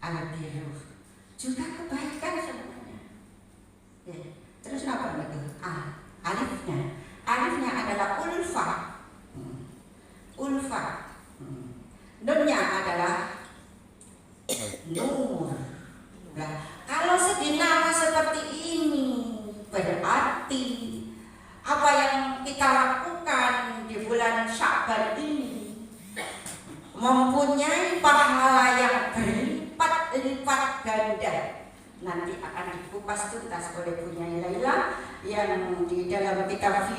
al-birru juga kebaikan sebenarnya. Ya. Terus apa lagi? Alifnya adalah ulfa. Ulfa. Nunnya adalah nur. Nah, kalau segi nama seperti ini berarti apa yang kita lakukan di bulan Sya'ban ini mempunyai pahala yang berlipat-lipat ganda. Nanti akan dikupas tuntas oleh Bunyai Laila yang di dalam kitab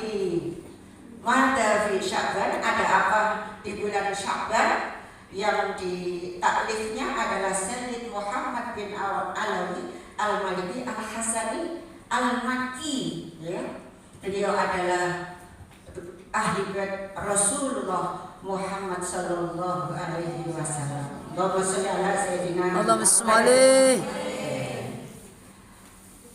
Mada fi Sya'ban. Ada apa di bulan Sya'ban? Yang di taklifnya adalah Sayyid Muhammad bin Alawi Al-Maliki Al-Hasani Al-Makki, ya. Beliau adalah ahli bait Rasulullah Muhammad sallallahu alaihi wasallam. Allahumma shalli ala sayyidina Muhammad.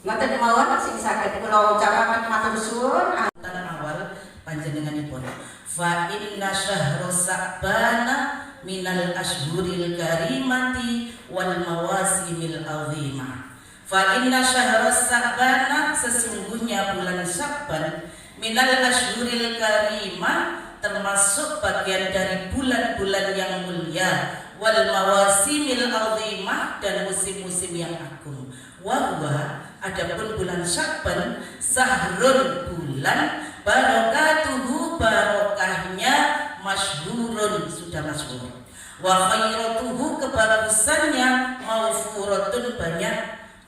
Ngaten mawon sing saged kula ucapaken matur suwun. Awal panjenenganipun fa inna syahra sa'bana minal ashhuril karimati wal mawasimil azimah. Fa inna syahra sa'bana, sesungguhnya bulan Sya'ban, minal ashhuril karimah, termasuk bagian dari bulan-bulan yang mulia, wal mawasimil azimah, dan musim-musim yang agung. Wa adapun bulan Sya'ban sahrun, bulan, barakatuhu, barokahnya, masyhurun, sudah masyhur, wa khairatuhu, kebagusannya, maufuratun, banyak,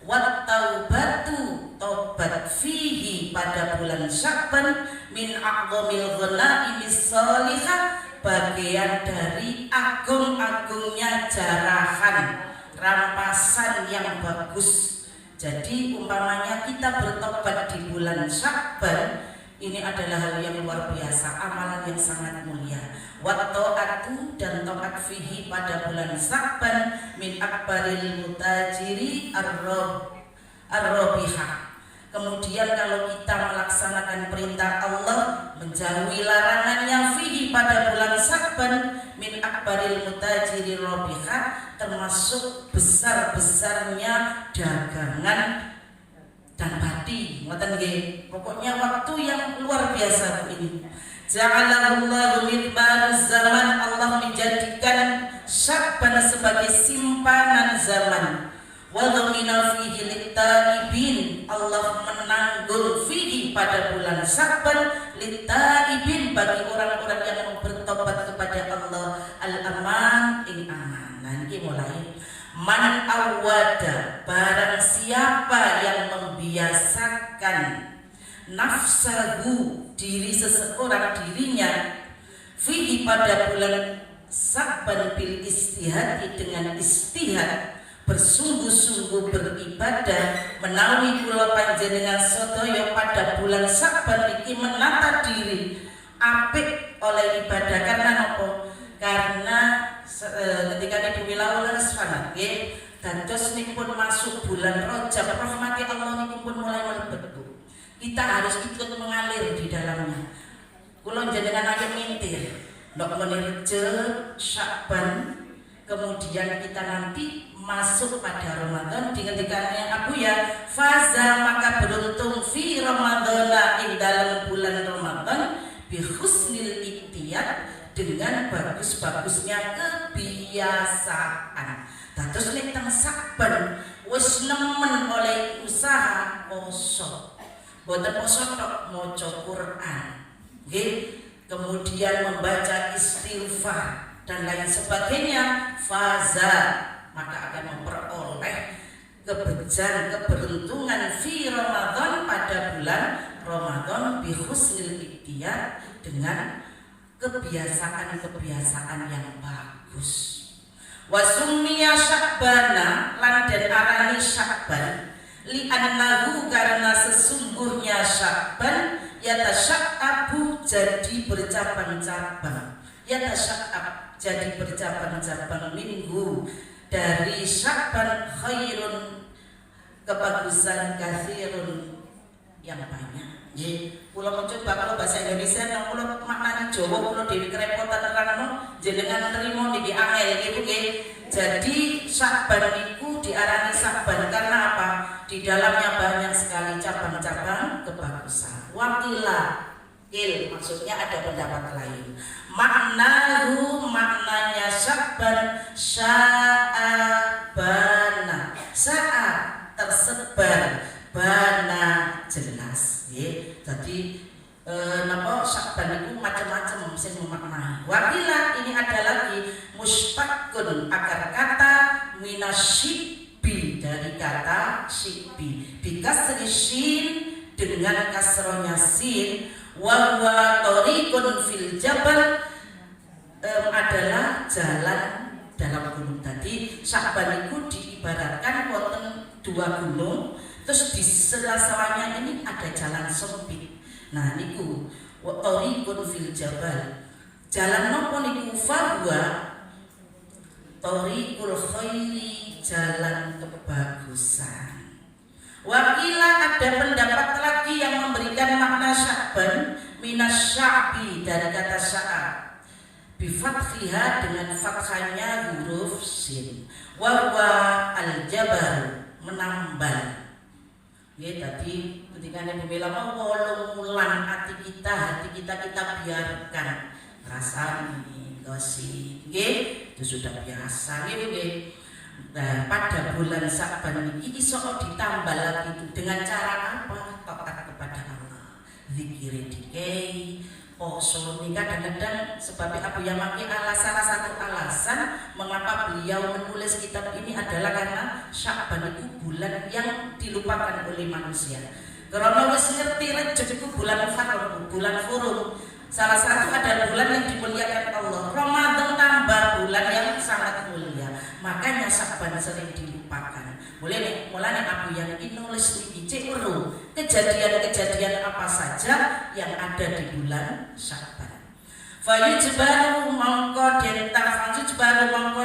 wat taubatu, tobat, fihi, pada bulan Sya'ban, min a'dhamil ghanaimis shalihah, bagian dari agung-agungnya jarahan, rampasan yang bagus. Jadi umpamanya kita bertobat di bulan Sya'ban, ini adalah hal yang luar biasa, amalan yang sangat mulia. Wa ta'atu, dan taat fihi pada bulan Sya'ban, min akbaril mutajiri ar-rabihah. Kemudian kalau kita melaksanakan perintah Allah, menjauhi larangannya, fihi pada bulan Sya'ban, min akbaril mutajiri rabihah, termasuk besar-besarnya dagangan dan padi. Ngoten nggih, pokoknya waktu yang luar biasa ini. Ja'alallahu midbaruz zaman, Allah menjadikan Sya'ban sebagai simpanan zaman. Wa dhamina fihi littaibin, Allah menanggung fihi pada bulan Sya'ban littaibin, bagi orang-orang yang bertobat kepada Allah, al-aman, ing aman. Nah ini mulai man awada, barang siapa yang membiasakan nafsahu, diri seseorang, dirinya, fihi pada bulan Sya'ban, bil istihadi, dengan istihad, bersungguh-sungguh beribadah, menawi kula panjenengan sedaya pada bulan Sya'ban iki menata diri apik oleh ibadah. Karena apa? Karena ketika Ibu Wilawala sangat nggih, dados nipun masuk bulan Rajab, rahmati Allah nipun mulai mlebet. Kita harus ikut mengalir di dalamnya. Kula jenengan aja mintir, ndok menirje Sya'ban, kemudian kita nanti masuk pada Ramadan, dikatakannya Abu ya faza, maka beruntung, fi Ramadhana, ing dalam bulan Ramadan, bi husnil iktiyad, dengan bagus-bagusnya kebiasaan. Dados nek teng Sya'ban wis nemen oleh usaha poso. Boten poso tok, maca Quran. Nggih, kemudian membaca istighfar dan lain sebagainya, faza, maka akan memperoleh keberuntungan fi Ramadan, pada bulan Ramadan, bi husnil iktiyad, dengan kebiasaan-kebiasaan yang bagus. Wa summiya Sya'bana, lan den arani Sya'ban, li annahu, karena sesungguhnya Sya'ban, yatasya'abu, jadi bercabang-cabang, yatasya'ab, jadi bercabang-cabang, minggu, dari Sya'ban, khairun, kebagusan, katsirun, yang banyak. Nggih, kula mencoba kalau bahasa Indonesia nang kula maknane Jawa kula dhewe kerepotan nerangno, jenengan nrimo niki angel nggih Bu nggih. Jadi Sya'ban itu diarani Sya'ban karena apa? Di dalamnya banyak sekali cabang-cabang kebagusan. Wakila maksudnya ada pendapat lain. Maknanya Sya'ban sya'abana. Sa'a tersebar, bana jelas. Jadi Sya'ban itu macam-macam sing memaknai. Wakila ini ada lagi mustaqun akar kata minasyibi dari kata syibi. Bikasri shin dengan kasrohnya sin. Wa huwa tariqun fil jabal adalah jalan dalam gunung. Tadi Sya'ban itu diibaratkan wonten dua gunung, terus di sela-selanya ini ada jalan sempit. Nah niku wa tariqun fil jabal. Jalan nopo niku fahuwa tariqul khairi, jalan kebagusan. Wakila ada pendapat lagi yang memberikan makna Sya'ban minas sya'bi dari kata sya'a bifathiha dengan fathahnya huruf sin wa al-jabal menambal. Ya tadi ketika Nabi bilang wolong-wulan hati kita biarkan rasani gosip. Itu sudah biasa nggih. Nah, pada bulan Sya'ban ini iso ditambah lagi itu dengan cara apa? Taat kepada Allah, zikir dikei, poso. Ini kadang-kadang sebab Abu Yamaki salah satu alasan mengapa beliau menulis kitab ini adalah karena Sya'ban itu bulan yang dilupakan oleh manusia. Karena wis ngerti Rejab itu bulan Furung, bulan Furung. Salah satu adalah bulan yang dimuliakan Allah. Ramadan tambah bulan yang sangat mulia. Makanya Sya'ban sering dilupakan. Mulanya Abu yang nulis iki cek weruh kejadian-kejadian apa saja yang ada di bulan Sya'ban. Fayujbaru mongko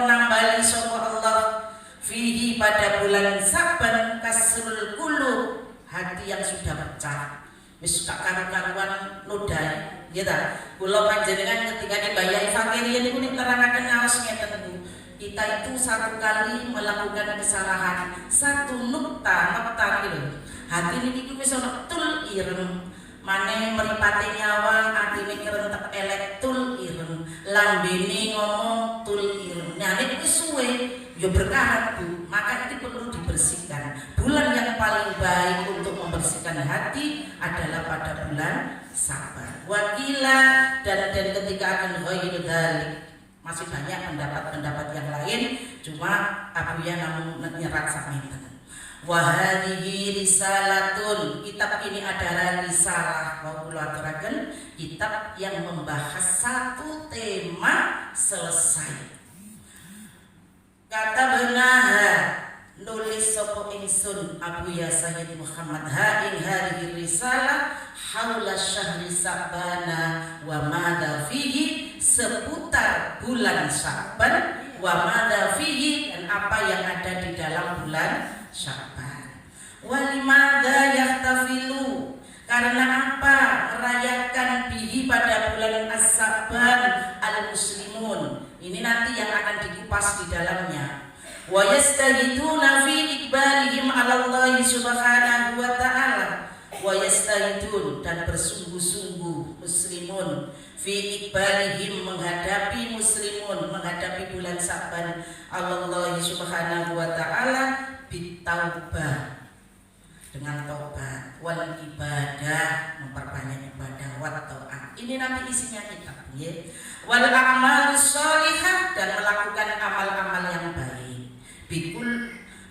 nambali sapa Allah fihi pada bulan Sya'ban kasrul qulub, hati yang sudah pecah. Wis gak karu-karuan nodai. Gitu. Kula panjenengan ketika dibayahi fakirian niku nerangaken ngaos ngeten niku. Kita itu satu kali melakukan kesalahan, satu nukta gitu. Hati niki wis ana tul ireng. Mane mripate nyawa atine kerentek elek tul ireng. Lambene ngomong tul ireng. Nah nek wis suwe ya berkarat Bu, maka itu perlu dibersihkan. Bulan yang paling baik untuk membersihkan hati adalah pada bulan Sya'ban. Wakila dan ketika akan ghairu dzalik. Masih banyak pendapat-pendapat yang lain, cuma Abu Ya namun nyerat sakinten. Wa hadhihi risalatun, kitab ini adalah risalah wa kula aturaken, kitab yang membahas satu tema selesai. Kata benaha nulis sapa ingsun Abu Ya Sayyid Muhammad ing hadhihi risalah haula syahri Sya'bana wa madza fihi, seputar bulan Sya'ban, wa madza fihi, dan apa yang ada di dalam bulan Sya'ban. Wa limadza yahtafilu, karena apa merayakan bihi pada bulan As-Sya'ban al-muslimun. Ini nanti yang akan dikupas di dalamnya. Wa yastahiduna fi iqbalihim 'ala Allah subhanahu wa ta'ala. Wa yastahidun, dan bersungguh-sungguh muslimun fi iqbalihim, menghadapi bulan Sya'ban Allah subhanahu wa ta'ala bitaubah, dengan taubat, wal ibadah, memperbanyak ibadah, wa ta'at. Ini nanti isinya kitab ya. Wal a'mal sholihah, dan melakukan amal-amal yang baik.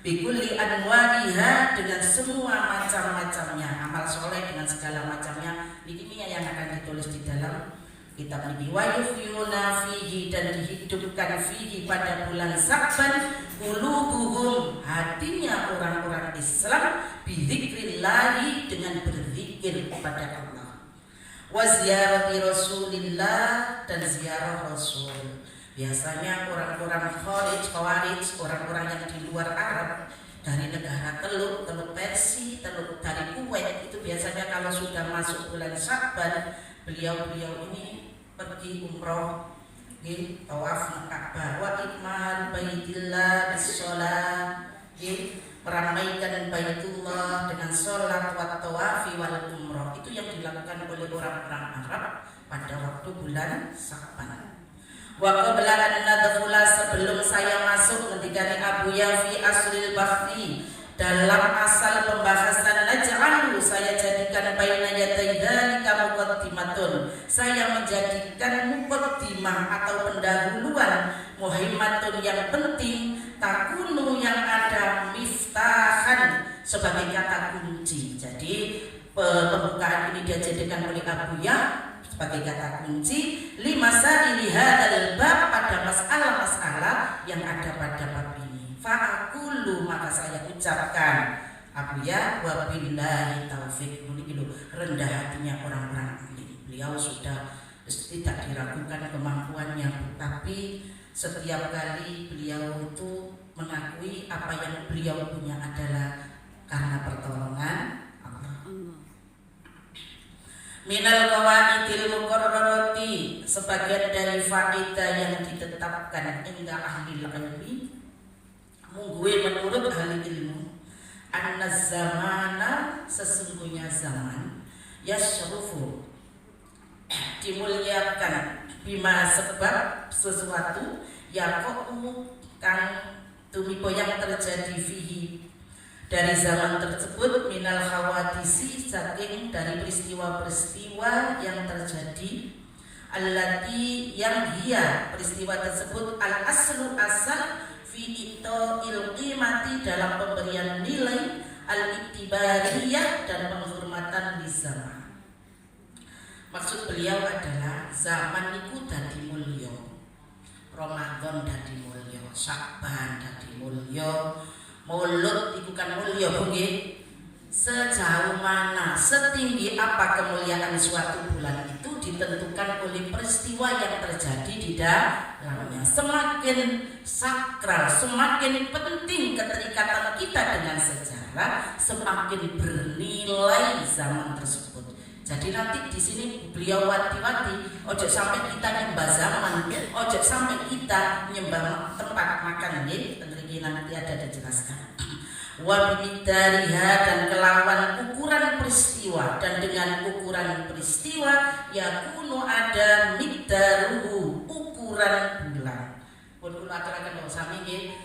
Bikulli anwaiha, dengan semua macam-macamnya, amal soleh dengan segala macamnya. Ini yang akan ditulis di dalam kitab ini. Wa yuhyuna fihi, dan dihidupkan fihi pada bulan Sya'ban qulubuhum, hatinya orang-orang Islam, bidzikrillahi, dengan berzikir kepada Allah. Wa ziyarati Rasulillah, dan ziarah Rasul. Biasanya orang-orang Khawarij, orang-orang yang di luar Arab, dari negara Teluk Persia, dari Kuwait, itu biasanya kalau sudah masuk bulan Sya'ban, beliau ini pergi umroh tawaf Ka'bah wa ikmal baitillah bis-shalah, meramaikan Baitullah dengan sholat wa tawafi wal umrah. Itu yang dilakukan oleh orang-orang Arab pada waktu bulan Sya'ban. Wa qabla an nadkhula, sebelum saya masuk ketika Abu Yafi aslil bahfi, dalam asal pembahasan naj'alu, saya jadikan baina yaday dzalika muqaddimatun, saya menjadikan muqaddimah atau pendahuluan muhimmatun yang penting, takunu yang ada miftahan sebagai kata kunci. Jadi pembukaan ini dia jadikan oleh Abu Ya sebagai kata kunci lima sa'ili hadzal bab, pada masalah-masalah yang ada pada bab ini. Fa'aqulu, maka saya ucapkan Abu Ya wa billahi taufik. Ini rendah hatinya orang-orang ahli. Beliau sudah tidak diragukan kemampuannya, tapi setiap kali beliau itu mengakui apa yang beliau punya adalah karena pertolongan Allah. Minal qawaidil muqarrarati, sebagian dari faidah yang ditetapkan inda ahli ilmi, menurut ahli ilmu, anna zamana, sesungguhnya zaman, yasyrufu, dimuliakan, bima sebab sesuatu, yako'u kang tumipo yang terjadi fihi, dari zaman tersebut, minal hawadisi, saking dari peristiwa-peristiwa yang terjadi, allati yang hiya, peristiwa tersebut al aslu asal fi ito'il qimati, dalam pemberian nilai al-iktibariyah dan penghormatan di zaman. Maksud beliau adalah zaman itu dadi mulya, Ramadan dadi mulya, Sya'ban dadi mulya, Maulud itu kan mulya nggih. Sejauh mana, setinggi apa kemuliaan suatu bulan itu ditentukan oleh peristiwa yang terjadi di dalamnya. Semakin sakral, semakin penting keterikatan kita dengan sejarah, semakin bernilai zaman tersebut. Jadi nanti di sini beliau wanti-wanti, ojo sampai kita nyembah zaman, ojo sampai kita nyembah tempat makan ini. Nanti ada dijelaskan. Wa bimidariha, dan kelawan ukuran peristiwa, dan dengan ukuran peristiwa yakunu ada middaruhu, ukuran bulan. Pun kula aturaken wong sami nggih,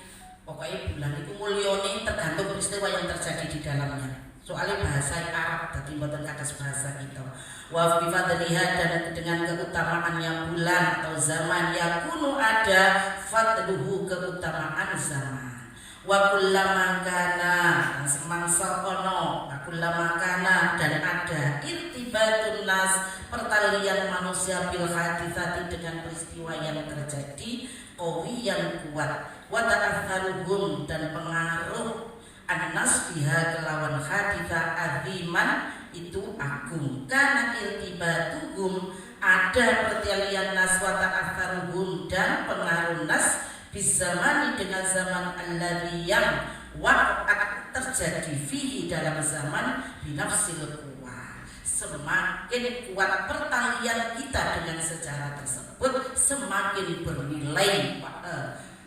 pokoke bulan itu mulyane tergantung peristiwa yang terjadi di dalamnya. Soalnya bahasa Arab dadi mboten kados bahasa kita. Wa bi fadliha, dan dengan keutamaannya bulan atau zaman, yakunu ada fadluhu, keutamaan zaman. Wa kullama kana, dan semangsa ono, wa kullama kana, dan ada irtibatun nas, pertalian manusia bil haditsati, dengan peristiwa yang terjadi, qawi yang kuat, wa ta'atharuhum, dan pengaruh annas biha kelawan haditha aziman, itu agung. Karena irtibatuhum, ada pertalian nas wa ta'atharuhum, dan pengaruh nas bizamani, dengan zaman alladzi yang waqat terjadi fihi, dalam zaman binafsil quwah. Semakin kuat pertalian kita dengan sejarah tersebut, semakin bernilai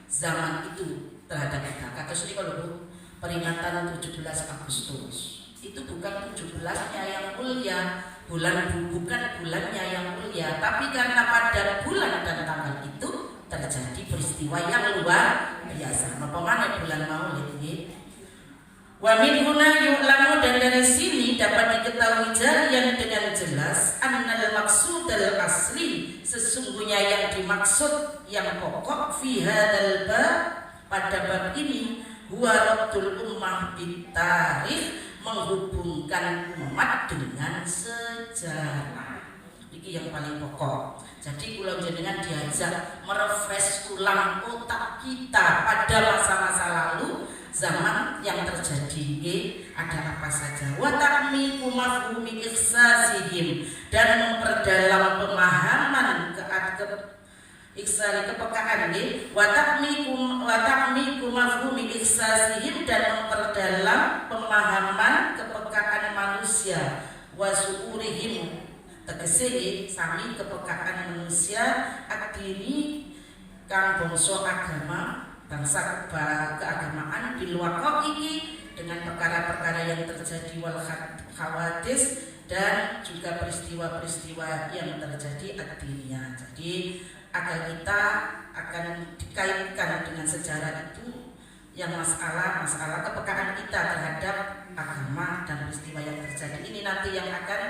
zaman itu terhadap kita. Kata sini kalau peringatan 17 Agustus itu bukan 17-nya yang mulia, bukan bulannya yang mulia, tapi karena pada bulan dan tanggal itu terjadi peristiwa yang luar biasa. Napa maneh bulan Maulid nggih. Wa min huna yu'lamu, dan dari sini dapat diketahui jalian dengan jelas annal maqsudal asli, sesungguhnya yang dimaksud yang pokok fi hadzal bab, pada bab ini, huwa rabtul ummah bitarikh, menghubungkan umat dengan sejarah. Ini yang paling pokok. Jadi kula jenengan diajak merefresh ulang otak kita pada masa-masa lalu, zaman yang terjadi, ada apa saja. Wa ta'miqu mafhumi ihsasihim, dan memperdalam pemahaman iksari kepekaan, wa ta'miqu mafhumi ihsasihim, dan memperdalam pemahaman kepekaan manusia, wa su'urihim, tegese sami kepekaan manusia adini kang bangsa agama bangsa keagamaan di luar iki dengan perkara-perkara yang terjadi wal khawadis dan juga peristiwa-peristiwa yang terjadi ad-diniyah. Jadi agar kita akan dikaitkan dengan sejarah itu yang masalah kepekaan kita terhadap agama dan peristiwa yang terjadi ini nanti yang akan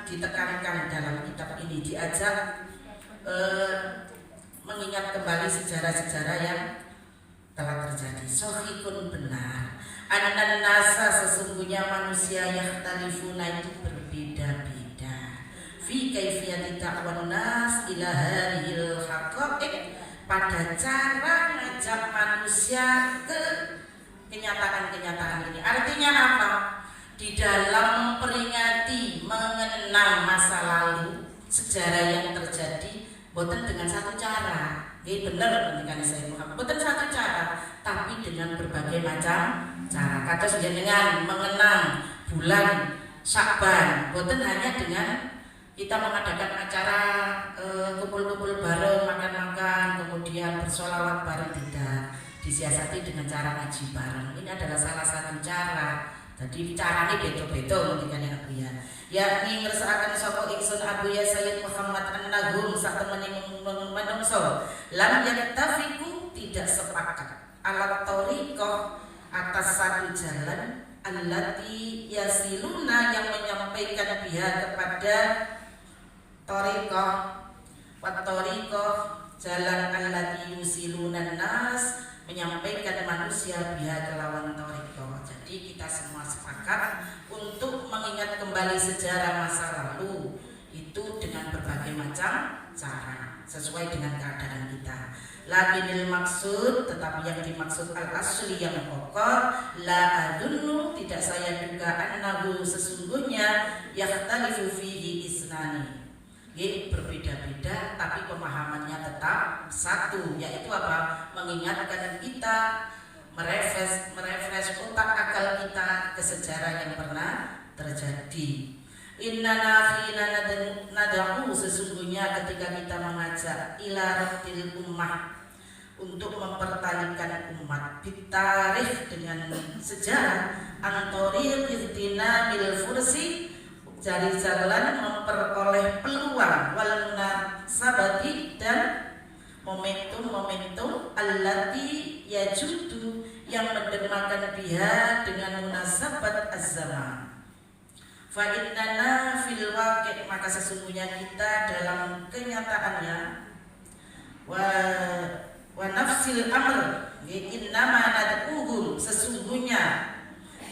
ditekankan dalam kitab ini, diajak mengingat kembali sejarah-sejarah yang telah terjadi. Sahihun benar. Anan nasa sesungguhnya manusia yang talifuna itu berbeda-beda. Fi kaifiyati ta'wan nas ila hadhil haqa'iq, pada cara ngajak manusia ke kenyataan-kenyataan ini. Artinya apa? Di dalam memperingati, mengenang masa lalu, sejarah yang terjadi, bukan dengan satu cara. Ini benar pendidikan saya Muhammad. Bukan satu cara, tapi dengan berbagai macam cara. Kata sudah dengan mengenang bulan Syakban, bukan hanya dengan kita mengadakan acara kumpul-kumpul bareng, makan-makan, kemudian bersolawat bareng, tidak. Disiasati dengan cara ngaji bareng. Ini adalah salah satu cara. Jadi caranya beto-beto ketika Abu ya. Yakni ngersakaken sapa ingsun Abu ya Sayyid Muhammad an-Nagum sak temene menungso lam yaktafiku tidak sepakat ala tariqah atas satu jalan allati yasiluna yang menyampaikan biha kepada tariqah wa tariqah jalan allati yusiluna nas menyampaikan manusia biha kelawan tariqah. Jadi kita semua sepakat untuk mengingat kembali sejarah masa lalu itu dengan berbagai macam cara sesuai dengan keadaan kita. Lakinil maksud, tetapi yang dimaksud al-asli yang pokok, la adunnu, tidak saya duga annahu sesungguhnya yahtalifu fihi isnani. Berbeda-beda tapi pemahamannya tetap satu, yaitu apa? Mengingatkan kita, merefresh otak akal kita ke sejarah yang pernah terjadi. Innana khina nadahu, sesungguhnya ketika kita mengajak ila rabbil ummah, untuk mempertalikan umat bitarikh dengan sejarah antoril ihdina bil fursi, dari jalan memperoleh peluang wal munasabati dan momentum allati yajudu yang mendermakan biha dengan munasabat az-zaman. Fa innana fil waqi', maka sesungguhnya kita dalam kenyataannya wa nafsil amr innama nad'uhum, sesungguhnya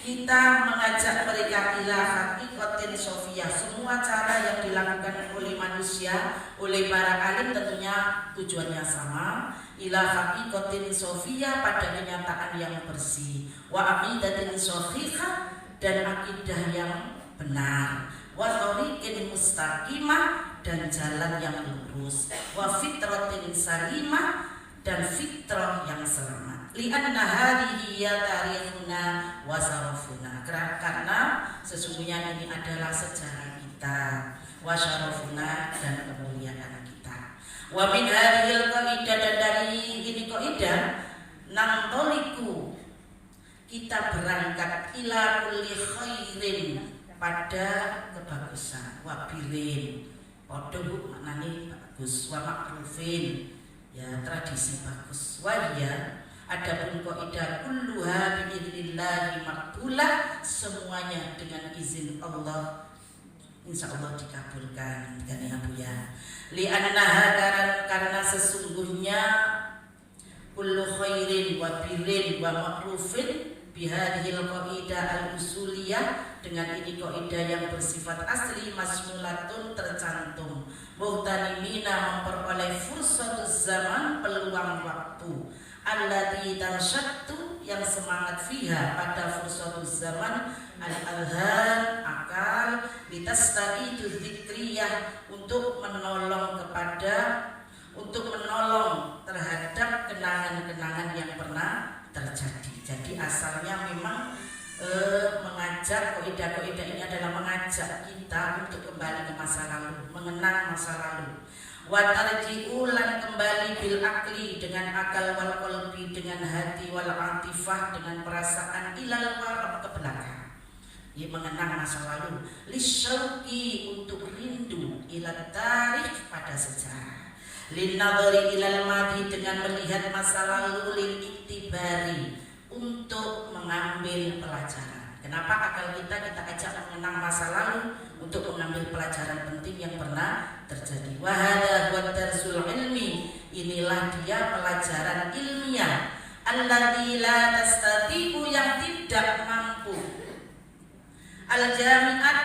kita mengajak mereka ila hakikatin sofiyah. Semua cara yang dilakukan oleh manusia, oleh para alim tentunya tujuannya sama, ila hakikatin sofiyah, pada kenyataan yang bersih, wa aqidatin sahihah, dan akidah yang benar, wa thoriqin mustaqimah, dan jalan yang lurus, wa fitratin salimah, dan fitrah yang selamat. Li'anna hadhihi ya tarikhuna wa sarafuna, karena sesungguhnya ini adalah sejarah kita, wa syarafuna, dan kemuliaan kita. Wa min hadhil qaidah, dan dari ini kaidah nantoliku, kita berangkat ila kulli khairin, pada kebagusan, wa birin padha bu maknane bagus, wa makrufin ya tradisi bagus, wa ya adapun kaidah kulluha bi idznillah maqbulah, semuanya dengan izin Allah insyaallah dikabulkan kan ya Bu ya. Li annaha, karena sesungguhnya kullu khairin wa birrin wa ma'rufin bihadhil qaidah al-usuliyah, dengan ini kaidah yang bersifat asli, masmulatun tercantum, muhtanimina memperoleh fursatus zaman, peluang waktu, allati tansyattu, yang semangat fiha pada fursatus zaman, al-alhan akal, litastaidu dzikriyah, untuk menolong terhadap kenangan-kenangan yang pernah terjadi. Jadi asalnya memang mengajak, kaidah-kaidah ini adalah mengajak kita untuk kembali ke masa lalu, mengenang masa lalu. Wa tarji'ulan kembali bil akli dengan akal wal qalbi, dengan hati wal atifah, dengan perasaan ilal warab ke belakang. Ya, mengenang masa lalu, lisyauqi untuk rindu ila tarikh pada sejarah, linadhari ilal madi dengan melihat masa lalu, lil iktibari untuk mengambil pelajaran. Kenapa akal kita ajak mengenang masa lalu untuk mengambil pelajaran penting yang pernah terjadi. Wa hadza huwa darsul ilmi, inilah dia pelajaran ilmiah alladzi la tastati'u, yang tidak mampu al-jami'at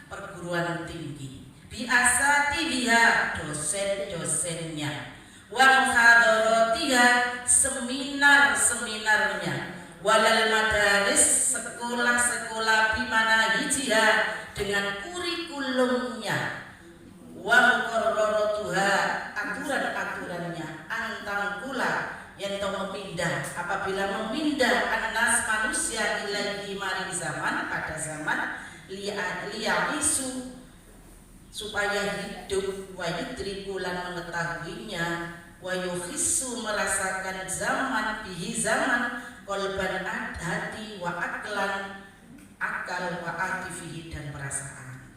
perguruan tinggi, biasatiha dosen-dosennya, wa muhadaratiha seminar-seminarnya, walal madaris sekolah-sekolah bimana hijiha dengan kurikulumnya, wa muqarraratuha aturan-aturannya, antangkula yang memindah, apabila memindah anas manusia ilaihi maring zaman, pada zaman liya'isu supaya hidup, wa yudrikulan mengetahuinya, wa yuhissu merasakan zaman bihi zaman, qalban hati, wa aklan akal, wa atifihi dan perasaan.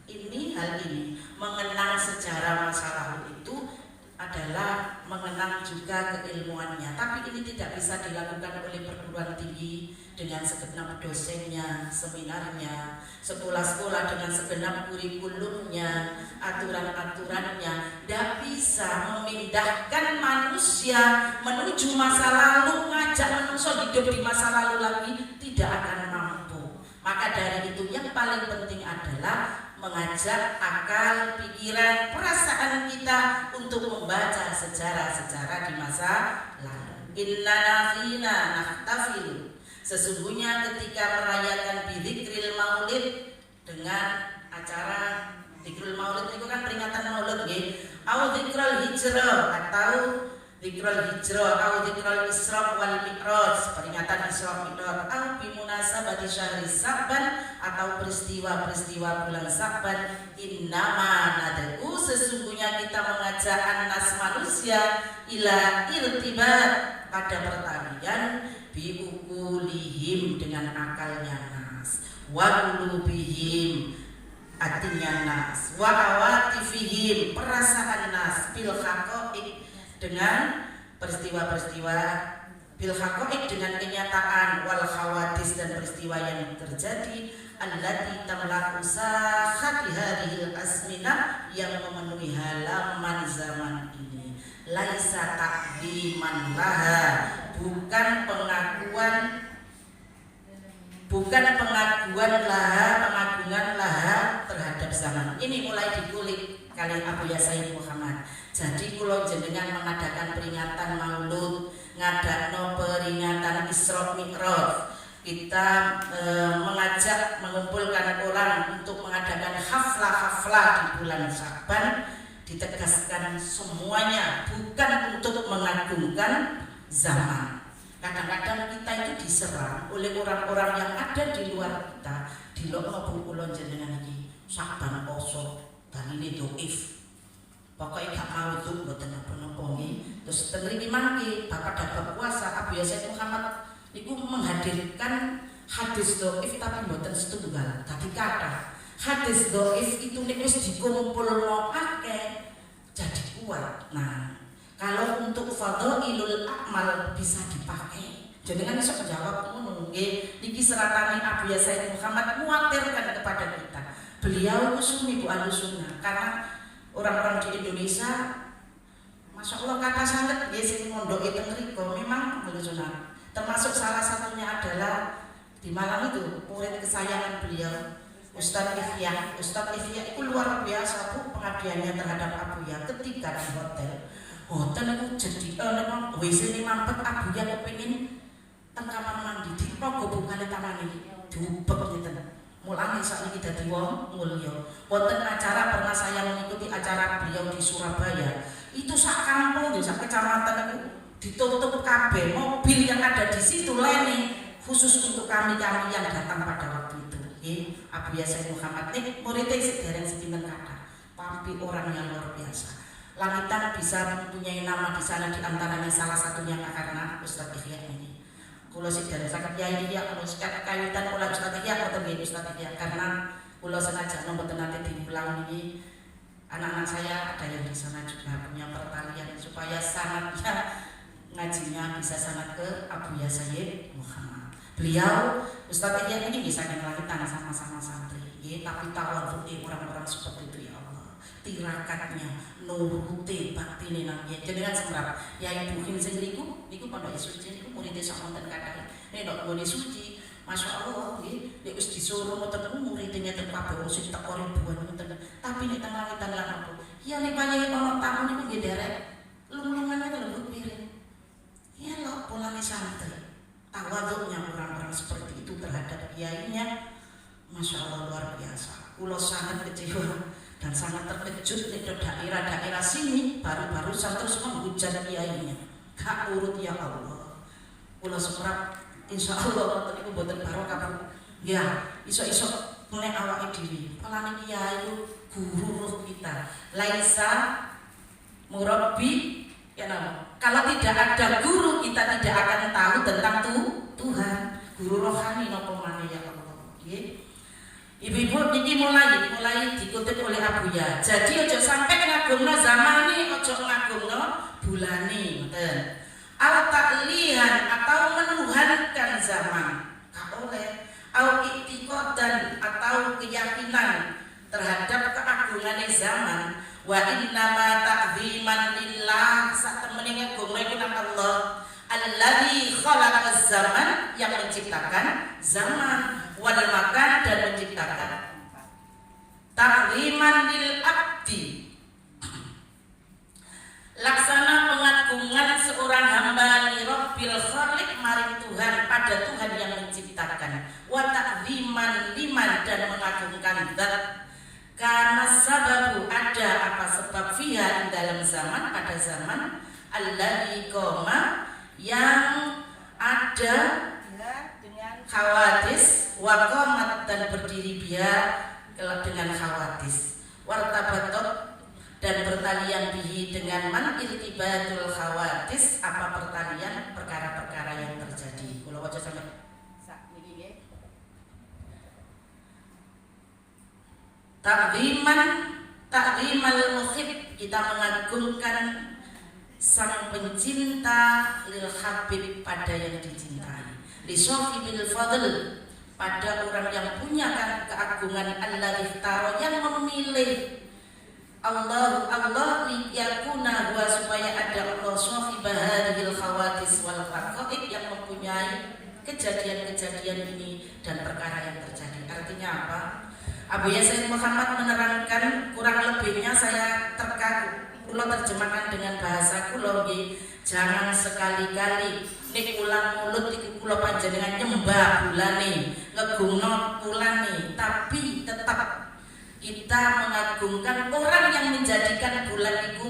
Hal ini mengenang sejarah masa lalu itu adalah mengenang juga keilmuannya, tapi ini tidak bisa dilakukan oleh perguruan tinggi dengan segenap dosennya, seminarnya, sekolah-sekolah dengan segenap kurikulumnya, aturan-aturannya. Tidak bisa memindahkan manusia menuju masa lalu, ngajak manusia hidup di masa lalu lagi, tidak akan mampu. Maka dari itu yang paling penting adalah mengajak akal, pikiran, perasaan kita untuk membaca sejarah-sejarah di masa lalu. Inna nafina nahtafilu, sesungguhnya ketika merayakan bidzikril maulid dengan acara dzikrul maulid itu kan peringatan maulid nggih, au dzikrul hijrah atau dzikrul hijrah, au dzikrul isra wal mi'raj, peringatan isra mi'raj, au bimunasabati syahri Sa'ban atau peristiwa-peristiwa bulan Sa'ban. Innama nad'u, sesungguhnya kita mengajak anas manusia ila irtibat, pada pertanian, biukulihim dengan akalnya nas, wa qulubihim hatinya nas, wa awatifihim perasaan nas, bil haqaiq dengan peristiwa-peristiwa, bil haqaiq dengan kenyataan, wal khawadis dan peristiwa yang terjadi, allati tamlaqu sahati hadhil asminah, yang memenuhi halaman zaman ini. Laisa takdiman laha, bukan pengagungan laha terhadap zaman. Ini mulai dikulik kali Abu Yasain Muhammad. Jadi kula jenengan mengadakan peringatan Maulud, ngadakno peringatan Isra Mi'raj, kita mengajak mengumpulkan orang untuk mengadakan haflah-haflah di bulan Sa'ban, ditegaskan semuanya bukan untuk mengagungkan zaman. Kadang-kadang kita itu diserang oleh orang-orang yang ada di luar kita, dilokno bu kula jenengan iki Sa'ban poso, dan ini doif. Pokoknya gak mau itu buat apa-apa nggih. Terus tengriki mangke Bapak dapat puasa Abu Yasain Muhammad niku menghadirkan hadis doif tapi mboten setunggal. Tadi kata hadis doif itu nek wis dikumpulno akeh jadi kuat. Nah, kalau untuk fadhailul amal bisa dipakai. Jenengan iso jawab ngono nggih. Niki seratane Abu Yasain Muhammad muatirkan kepada kita. Beliau usumi Bu Ahlussunnah, karena orang-orang di Indonesia, masya Allah kata sangat ya sing mondoke teng mriku memang Ahlussunnah. Termasuk salah satunya adalah di Malang itu murid kesayangan beliau Ustadz Ifya. Ustadz Ifya itu luar biasa Bu pengabdiannya terhadap Abu Ya. Ketika di hotel itu jadi WC ini mampet Abu Ya kepingin teng kamar mandi di rogo bukane taman ini diubek ngeten. Mulane saiki dadi wong mulya. Wonten acara pernah saya mengikuti acara beliau di Surabaya. Itu sak kampung, sak kecamatan itu ditutup kabeh. Mobil yang ada di situ lene khusus untuk kami yang datang pada waktu itu. Abu Yasin Muhammad ini muridnya sederhana sepinten kata, tapi orang yang luar biasa. Langitan bisa mempunyai nama di sana, di antaranya salah satunya karena Ustadz Ihya ini. Kulo sederhana sakit ya ini ya, kalau sekat kaitan oleh Ustadz Ihya atau dengan Ustadz Ihya, karena kulo sengaja nomor nanti diulang ini. Anak-anak saya ada yang di sana juga punya pertalian supaya sanatnya ngajinya bisa sangat ke Abu Yasin Muhammad. Beliau Ustadz Ihya ini bisa ngelangitan sama-sama santri, tapi tawadhu'i orang-orang seperti itu ya Allah. Tirakatnya, nuruti baktine nang yen jenengan semrap. Ya Ibu Him sing niku pondok suci niku murid sak wonten kathah. Nek nek nggone suci, masyaallah nggih, nek wis disuruh ngoten muridnya ten kabeh sing teko ribuan ngoten. Tapi nek teng langitan lan apa? Ya nek panjenengan ana tamu niku nggih derek lung-lungane lembut piring. Ya lho polane santri. Tawaduknya orang-orang seperti itu terhadap kiainya, masya Allah luar biasa. Kulo sangat kecewa dan sangat terkejut di daerah-daerah sini baru-barusan terus menghujat kiainya. Gak urut ya Allah. Kulo semrap, insya Allah tadi buatan barokah. Ya, iso-iso mulai awake dhewe. Pelane kiai guru roh kita. Laisa murabbi ya nama. Kalau tidak ada guru kita tidak akan tahu tentang Tuhan. Guru rohani nopo maneh ya Allah. Nggih. Ibu-ibu niki mulai dikutip oleh Abu Ya. Jadi ojo sampai ngagungno zaman ini, ojo ngagungno bulane, ngoten. Al ta'lihan atau menuhankan zaman. Gak oleh. Au i'tiqadan atau keyakinan terhadap keagungan zaman. Wa innama ta'ziman lillah sak temene ngagungno iku nang Allah. Alladzi khalaqaz zaman, yang menciptakan zaman, wal makan, dan menciptakan. Ta'ziman lil abdi, laksana pengagungan seorang hamba li rabbil khaliq maring Tuhan, pada Tuhan yang menciptakan. Wa ta'ziman liman, dan mengagungkan zat. Karena sababu, ada apa sebab fiha dalam zaman, pada zaman alladzi qoma, yang ada dengan khawadis, waqamat, dan berdiri biar dengan khawadis, wartabatot, dan pertalian bihi dengan man irtibatul khawadis, apa pertalian perkara-perkara yang terjadi. Kalau waca sampai taklimal muhib, kita mengagungkan sang pencinta, lil habib, pada yang dicintai, li sahibil fadl, pada orang yang punya keagungan, Allah iftaro, yang memilih Allah liyakuna wa, supaya ada Allah sahibah hadhil khawatis wal faqaid, yang mempunyai kejadian-kejadian ini dan perkara yang terjadi. Artinya apa? Abu Yasin Muhammad menerangkan, kurang lebihnya saya terkaku. Kulo terjemahkan dengan bahasa kulo nggih, jangan sekali-kali nek ulang mulut iki kulo panjenengan nyembah bulane, ngegungno bulane, tapi tetap kita mengagungkan orang yang menjadikan bulan iku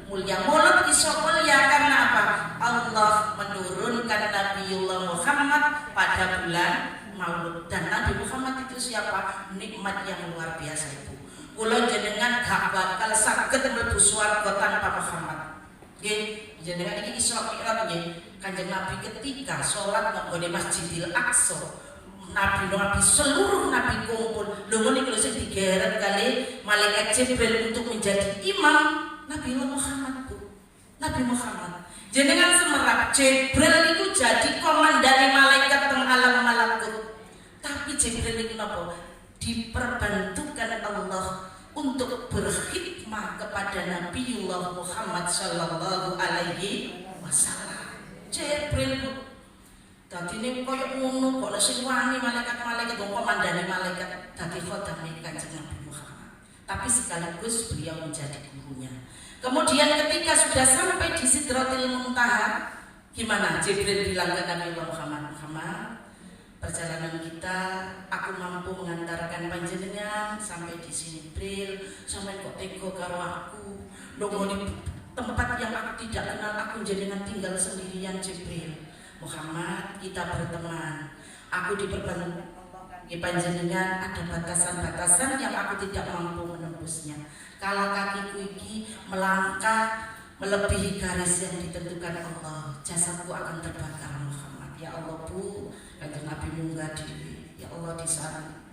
mulia. Mulut iso mulia karena apa? Allah menurunkan Nabiullah Muhammad pada bulan Maulud, dan Nabi Muhammad itu siapa? Nikmat yang luar biasa itu. Kulo jenengan gak bakal saged mlebu swarga tanpa Muhammad. Nggih, jenengan iki Isra Mi'raj nggih. Kanjeng Nabi ketika salat nang gone Masjidil Aqsa, Nabi seluruh nabi kumpul. Lho ngene iki lho sing digeret kali malaikat Jibril untuk menjadi imam Nabi Muhammad, Bu. Nabi Muhammad. Jenengan semerap Jibril itu jadi komandan malaikat teng alam malakut. Tapi Jibril itu napa? Diperbantukan Allah untuk berkhidmah kepada Nabiullah Muhammad sallallahu alaihi wasallam. Jibril dadi ning koyo ngono kok sing wani malaikat-malaikat wong komandane malaikat dadi khodame Kanjeng Nabi Muhammad. Tapi sekaligus beliau menjadi gurunya. Kemudian ketika sudah sampai di Sidratil Muntaha, gimana? Jibril bilang ke Nabiullah Muhammad, perjalanan kita, aku mampu mengantarkan panjenengan sampai di sini, Jibril. Sampai kok tega karo aku, nongoni tempat yang aku tidak kenal, aku jenengan tinggal sendirian, Jibril. Muhammad, kita berteman. Aku diperbantukan nggih panjenengan ada batasan-batasan yang aku tidak mampu menembusnya. Kalau kakiku iki melangkah melebihi garis yang ditentukan Allah, jasadku akan terbakar Muhammad. Ya Allah Bu, kanjeng Nabi munggah dhewe. Ya Allah di sana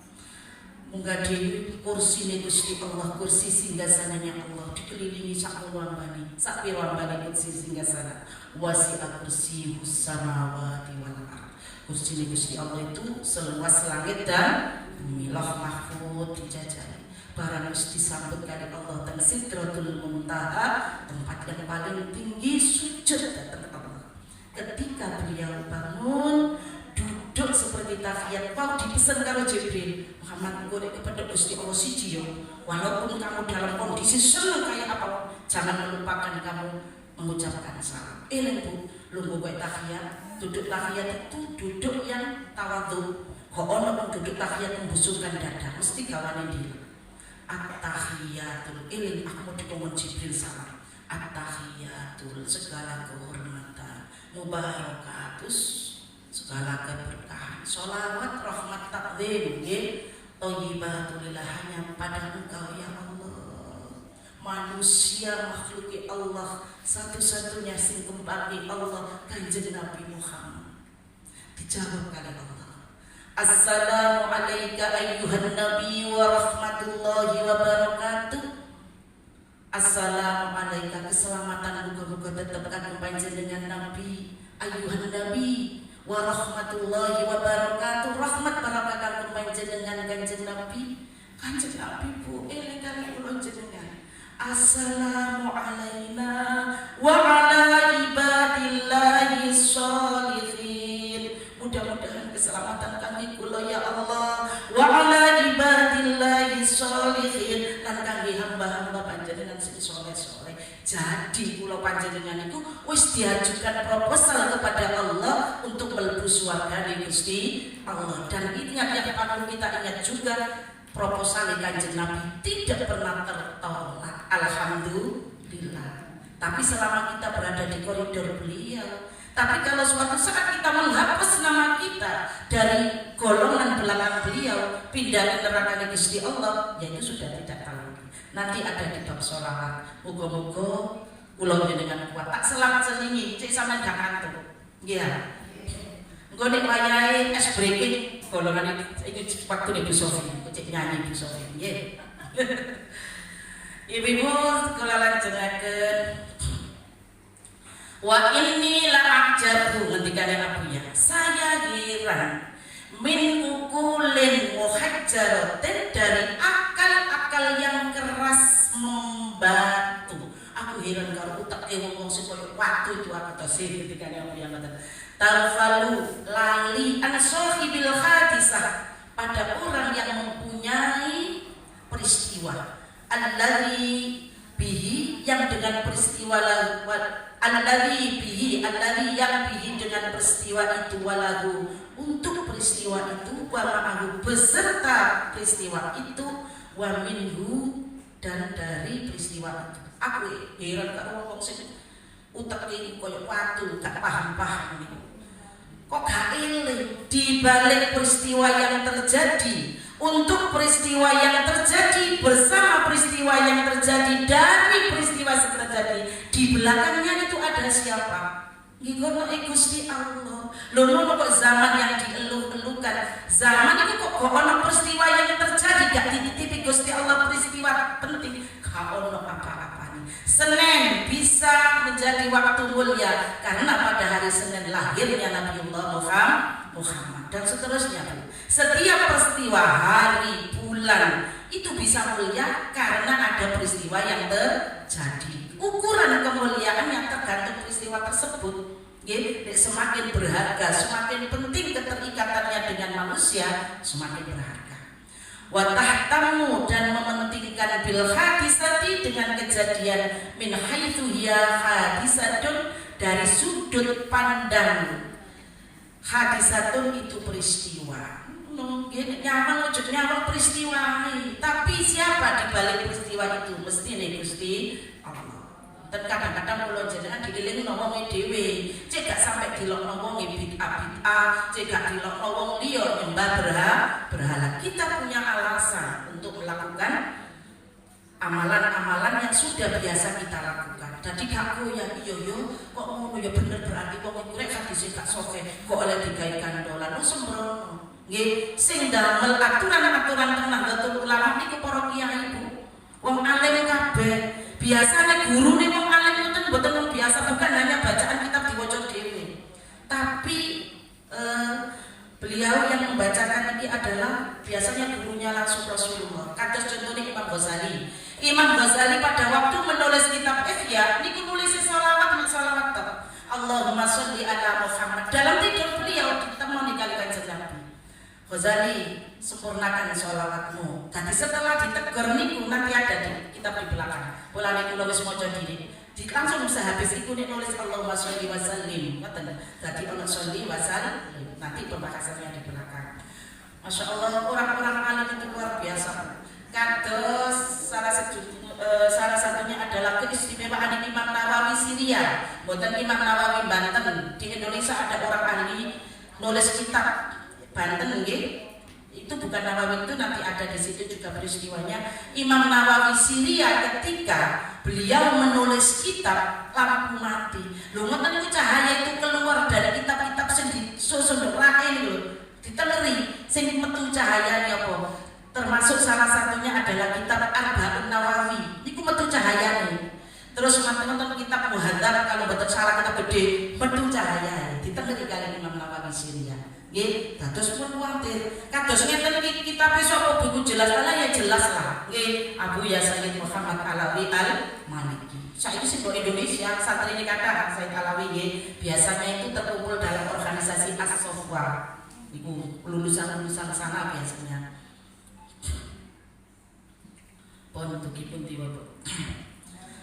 munggah dhewe kursi ne Gusti Allah, kursi singgasananya Allah dikelilingi sak wambane, sak pirambane kursi singgasana. Wasi'a kursiyus samawati wal ardh. Kursi ne Gusti Allah itu seluas langit dan bumi. Lauh mahfuz dijajahi. Barang wis disambut kali Allah teng Sidratul Muntaha, tempat yang paling tinggi sujud datang Allah. Ketika beliau bangun duduk seperti tahiyat, kau dipesan karo Jibril, Muhammad engko nek kepada Gusti Allah siji yo, walaupun kamu dalam kondisi seneng kayak apa, jangan melupakan kamu mengucapkan salam. Eling Bu, lungguh kowe tahiyat, duduk tahiyat itu duduk yang tawadhu. Kok ono wong duduk tahiyat membusungkan dada, mesti gawane diri. At-tahiyatul, eling aku mau dikongkon Jibril salam. At-tahiyatul, segala kehormatan, mubarakatus, segala keberkahan, sholawat, rahmat, takzim, thayyibatulillah, hanya pada Engkau ya Allah. Manusia makhluk Allah, satu-satunya sing kembali Allah, kanjeng Nabi Muhammad. Dijawab kali Allah, assalamu alayka ayyuhan nabi wa rahmatullahi wa barakatuh. Assalamu alayka, keselamatan muga-muga tetap kagem panjenengan Nabi, ayyuhan nabi wa rahmatullahi wa barakatuh. Rahmat barokah kagem panjenengan kanjeng Nabi. Kanjeng Nabi Bu, eling kali kula jenengan. Assalamu alayna wa ala ibadillahi sholihin. Mudah-mudahan keselamatan kami kula ya Allah, wa ala ibadillahi sholihin, lan kangge hamba-hamba panjenengan sing saleh-saleh. Jadi kula panjenengan itu wis diajukan proposal kepada Allah untuk mlebu swarga di Gusti Allah. Dan ingat yang perlu kita ingat juga, proposal kanjeng Nabi tidak pernah tertolak. Alhamdulillah. Tapi selama kita berada di koridor beliau. Tapi kalau suatu saat kita menghapus nama kita dari golongan belakang beliau, pindah ke neraka Gusti Allah, ya itu sudah tidak tahu. Nanti ada di bab sholawat. Muga-muga kula jenengan kuat. Tak selang-selingi, cek sampean gak kantuk. Nggih. Engko nek wayahe es breaking golongan iki waktu Ibu Sofi, cek nyanyi Ibu Sofi. Nggih. Ibu kula lajengaken. Wa inni la'ajabu, ngendikane Abu ya, saya heran min ukulin muhajjaratin, dari akal-akal yang keras membatu. Aku heran karo utake wong sing koyo watu itu aku tasih ngendikane Abu ya ngoten. Tarfalu lali an sahibil hadisah, pada orang yang mempunyai peristiwa. Alladzi bihi, yang dengan peristiwa alladzi bihi, alladzi yang bihi, dengan peristiwa itu, walahu, untuk peristiwa itu, wa ma'ahu, beserta peristiwa itu, wa minhu, dan dari peristiwa itu. Aku heran karo wong sing uteke koyo watu, gak paham-paham niku. Kok gak eling di balik peristiwa yang terjadi, untuk peristiwa yang terjadi, bersama peristiwa yang terjadi, dari peristiwa yang terjadi, di belakangnya itu ada siapa? Ngono Gusti Allah. Lho ngono kok zaman yang dieluh-elukan. Zaman itu kok ono peristiwa yang terjadi gak dititipi Gusti Allah, peristiwa penting, gak ono apa-apa nih. Senin bisa menjadi waktu mulia karena pada hari Senin lahirnya Nabiullah Muhammad dan seterusnya. Setiap peristiwa hari, bulan itu bisa mulia karena ada peristiwa yang terjadi. Ukuran kemuliaan yang tergantung peristiwa tersebut. Semakin berharga, semakin penting keterikatannya dengan manusia, semakin berharga. Wa tahtamu, dan mementingkan bil hadisati, dengan kejadian min haitsu hiya hadisatun, dari sudut pandang hadisatun itu peristiwa. Nyaman wujud nyaman peristiwa, tapi siapa di balik peristiwa itu? Mesti nih Gusti Allah. Dan kadang-kadang kula jenengan dielingno wong dhewe, cek gak sampe dilokno wong bid'ah, cek gak dilokno wong liya nyembah berhala. Kita punya alasan untuk melakukan amalan-amalan yang sudah biasa kita lakukan. Jadi gak goyah iya yo kok ngono ya bener berarti wong iku rek hadise gak soke kok oleh digawe kandolan sembrono. Nggih, sing damel aturan-aturan teng Nahdlatul Ulama niku para kiai Bu. Wong alim kabeh. Biasanya guru nih wong alim itu betul biasa, bukan hanya bacaan kitab diwaca dhewe. Tapi beliau yang membacakan ini adalah biasanya gurunya langsung Rasulullah. Kados contohnya Imam Ghazali. Imam Ghazali pada waktu menulis kitab Ihya niku nulis selawat tok. Allahumma sholli ala Muhammad. Dalam tidur beliau ditemoni kali Kanjeng Nabi. Ghazali, sempurnakan sholawatmu. Jadi setelah ditegur niku nanti ada di kitab di belakang. Bola niku wis maca diri. Langsung sehabis iku nek nulis Allahumma sholli wa sallim. Ngoten. Dadi ana sholli wa sallim. Nanti pembahasannya di belakang. Masya Allah, orang-orang alim itu luar biasa. Kados salah satunya adalah keistimewaan Imam Nawawi Syria. Mboten Imam Nawawi Banten. Di Indonesia ada orang ahli nulis kitab Banten nggih. Itu bukan Nawawi, itu nanti ada di situ juga peristiwanya. Imam Nawawi Syria ketika beliau menulis kitab lampu mati. Lho ngoten niku cahaya itu keluar dari kitab-kitab sing disusun raine lho. Diteleri sing metu cahayane apa? Termasuk salah satunya adalah kitab Arba'un Nawawi. Niku metu cahayane. Terus teman-teman kitab Muhadzab kalau betul salah kitab gede metu cahayane. Diteleri kali Imam Nawawi Syria. Nggih, dados pun kuwatir. Kados ngeten iki kitab sapa buku jelas lah ya jelas lah. Nggih, Abu Yasin Muhammad Alawi Al-Maliki. Saiki sing kok Indonesia santri ini kata Said Alawi nggih, biasanya itu terkumpul dalam organisasi As-Sofwa. Iku lulusan-lulusan sana biasanya. Pun tukipun tiba.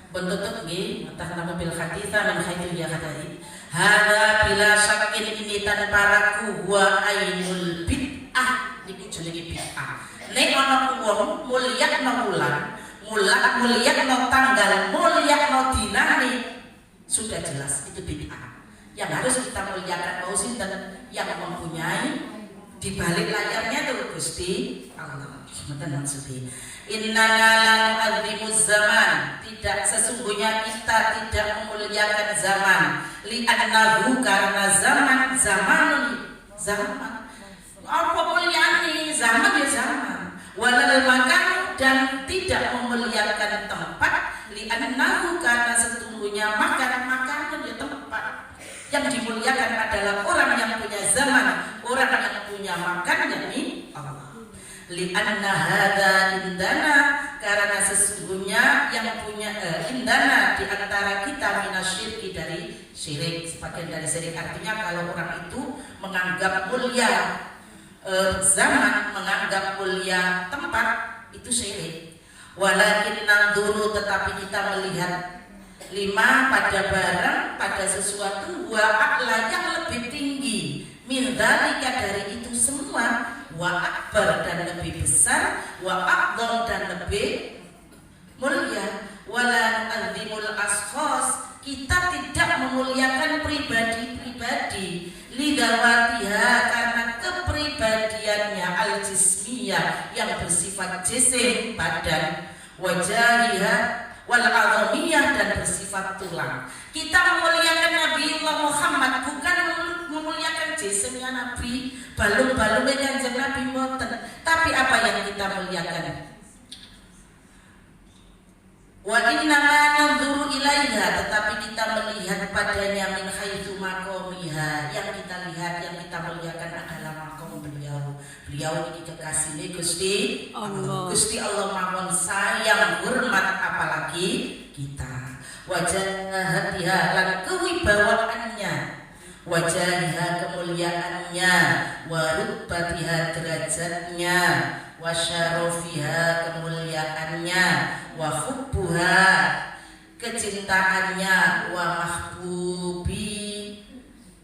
Bentuk nggih, entah nama bil haditsa min haitsu ya hadai. Hada bila syakin ini tanpa ragu wa ainul bid'ah. Niku jenenge bid'ah. Nek ana wong mulyakno wulan, mulyakno tanggal, mulyakno dinane, sudah jelas itu bid'ah. Yang harus kita muliakan mau sinten yang mempunyai di balik layarnya itu Gusti Allah. Mboten maksudnya innana la nu'adzimuz zaman. Tidak, sesungguhnya kita tidak memuliakan zaman. Li'annahu karena zaman apa mulyane zaman ya zaman. Walal makan dan tidak memuliakan tempat. Li'annahu karena sesungguhnya makanan ya tempat. Yang dimuliakan adalah orang yang punya zaman, orang yang punya makan yakni Allah. Li'anna hadza indana karena sesungguhnya yang punya indana di antara kita minasyirki dari syirik. Sebagian dari syirik artinya kalau orang itu menganggap mulia zaman, menganggap mulia tempat, itu syirik. Walakin nanzuru, tetapi kita melihat lima pada barang, pada sesuatu wa a'la yang lebih tinggi min dzalika dari itu semua, wa akbar dan lebih besar, wa a'dham dan lebih mulia. Wala nu'adzimul ashkhas, kita tidak memuliakan pribadi-pribadi lidawatiha karena kepribadiannya al-jismiyah yang bersifat jisim badan, wajahiyah wal azamiyah dan bersifat tulang. Kita memuliakan Nabi Muhammad bukan memuliakan jisimnya Nabi, balung-balungnya Kanjeng Nabi mboten, tapi apa yang kita muliakan? Wa inna ma nanzuru ilaiha, tetapi kita melihat padanya min haitsu maqamiha, yang kita lihat, yang kita muliakan adalah maqam beliau. Beliau ini kekasihnya Gusti Allah. Gusti Allah mawon sayang hormat apalagi kita. Wajahatiha lan kewibawaannya, wajahnya kemuliaannya, warubatiha derajatnya, wasyarofiha kemuliaannya, wa hubbuha kecintaannya, wa mahbubi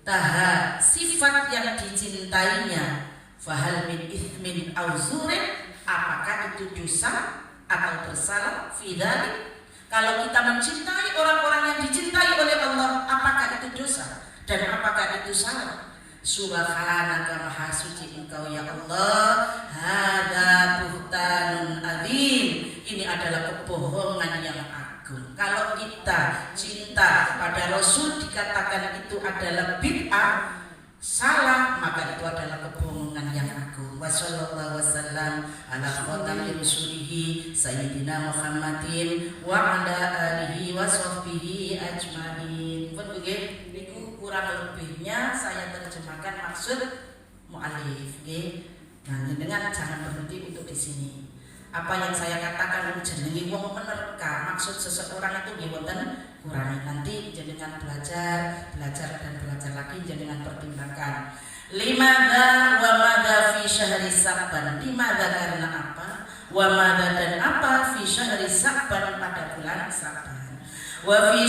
taha sifat yang dicintainya. Fahal min ithmin aw zurin, apakah itu dosa atau bersalah? Fidalik, Kalau kita mencintai orang-orang yang dicintai oleh Allah, apakah itu dosa dan apakah itu salah? Subhanaka maha suci Engkau ya Allah, hada buhtanun adzim. Ini adalah kebohongan yang agung. Kalau kita cinta pada Rasul dikatakan itu adalah bid'ah, salah, maka itu adalah kebohongan yang agung. Wassallallahu wasallam ala khatami rusulihi sayyidina Muhammadin wa ala alihi wa sahbihi ajmain. Pun nggih niku kurang lebihnya saya terjemahkan maksud mu'alif nggih. Nah, dengan jangan berhenti untuk di sini. Apa yang saya katakan jenengi wong menerka, maksud seseorang itu nggih wonten kurangi. Nanti jenengan belajar dan belajar lagi, jenengan pertimbangkan. Limadha wa madha fi syahri Sa'ban. Limadha karena apa? Wa madha dan apa fi syahri Sa'ban pada bulan Sa'ban. Wa fi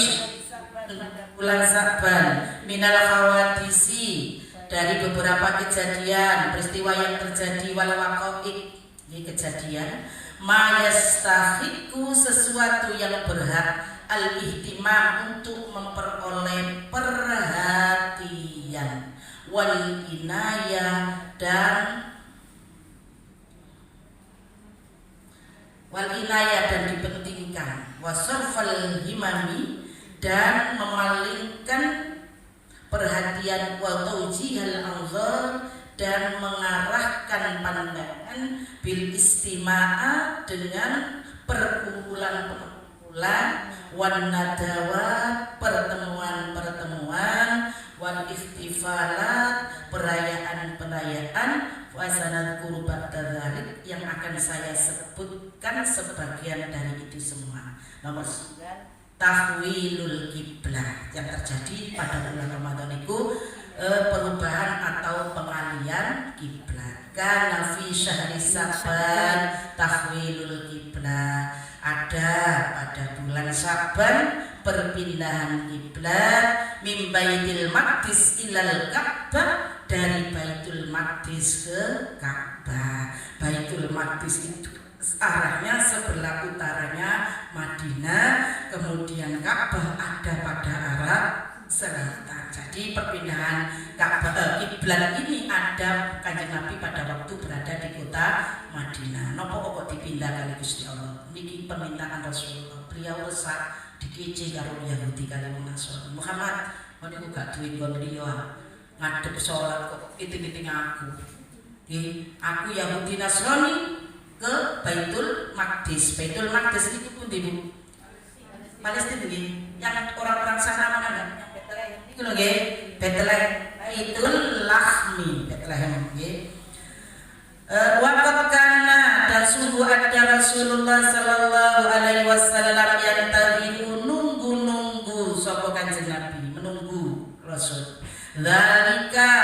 bulan Sa'ban minal khawadisi, dari beberapa kejadian, peristiwa yang terjadi, wal waqa'i, ini kejadian, ma yastahiqu, sesuatu yang berhak al-ihtimam, untuk memperoleh perhatian, wal inayah dan dipentingkan, wasarfal himami, dan memalingkan perhatian, wa tawjihal anzar, dan mengarahkan pandangan, bil istima'a, dengan perkumpulan-perkumpulan, wan nadawat, pertemuan-pertemuan, wal ihtifalat, perayaan-perayaan, wa sanadkuru ba'da dzalik, yang akan saya sebutkan sebagian dari itu semua. Nomor 9, tahwilul kiblah, yang terjadi pada bulan Ramadan itu perubahan atau pengalian kiblat. Kana fi syahri Sa'ban tahwilul kiblat, ada pada bulan Sa'ban perpindahan kiblat, min Baitul Maqdis ilal Ka'bah, dari Baitul Maqdis ke Ka'bah. Baitul Maqdis itu arahnya sebelah utaranya Madinah, kemudian Ka'bah ada pada arah selatan. Jadi perpindahan Ka'bah kiblat ini ada Kanjeng Nabi pada waktu berada di kota Madinah. Nopo kok dipindah kali Gusti Allah? Niki permintaan Rasulullah. Beliau resah dikece karo Yahudi kali wong Nasrani. Muhammad, niku gak duwe kon liya. Ngadep salat kok iting-iting aku. Aku Yahudi Nasrani ke Baitul Maqdis. Baitul Maqdis itu pun di Palestina nggih. Yang orang-orang sana mana kan? Yang Bethlehem. Iku lho nggih, Bethlehem. Baitul Lahmi, Bethlehem nggih. Waqad kana, dan sungguh ada Rasulullah sallallahu alaihi wasallam yang tadi nunggu sapa Kanjeng Nabi, menunggu Rasul. Zalika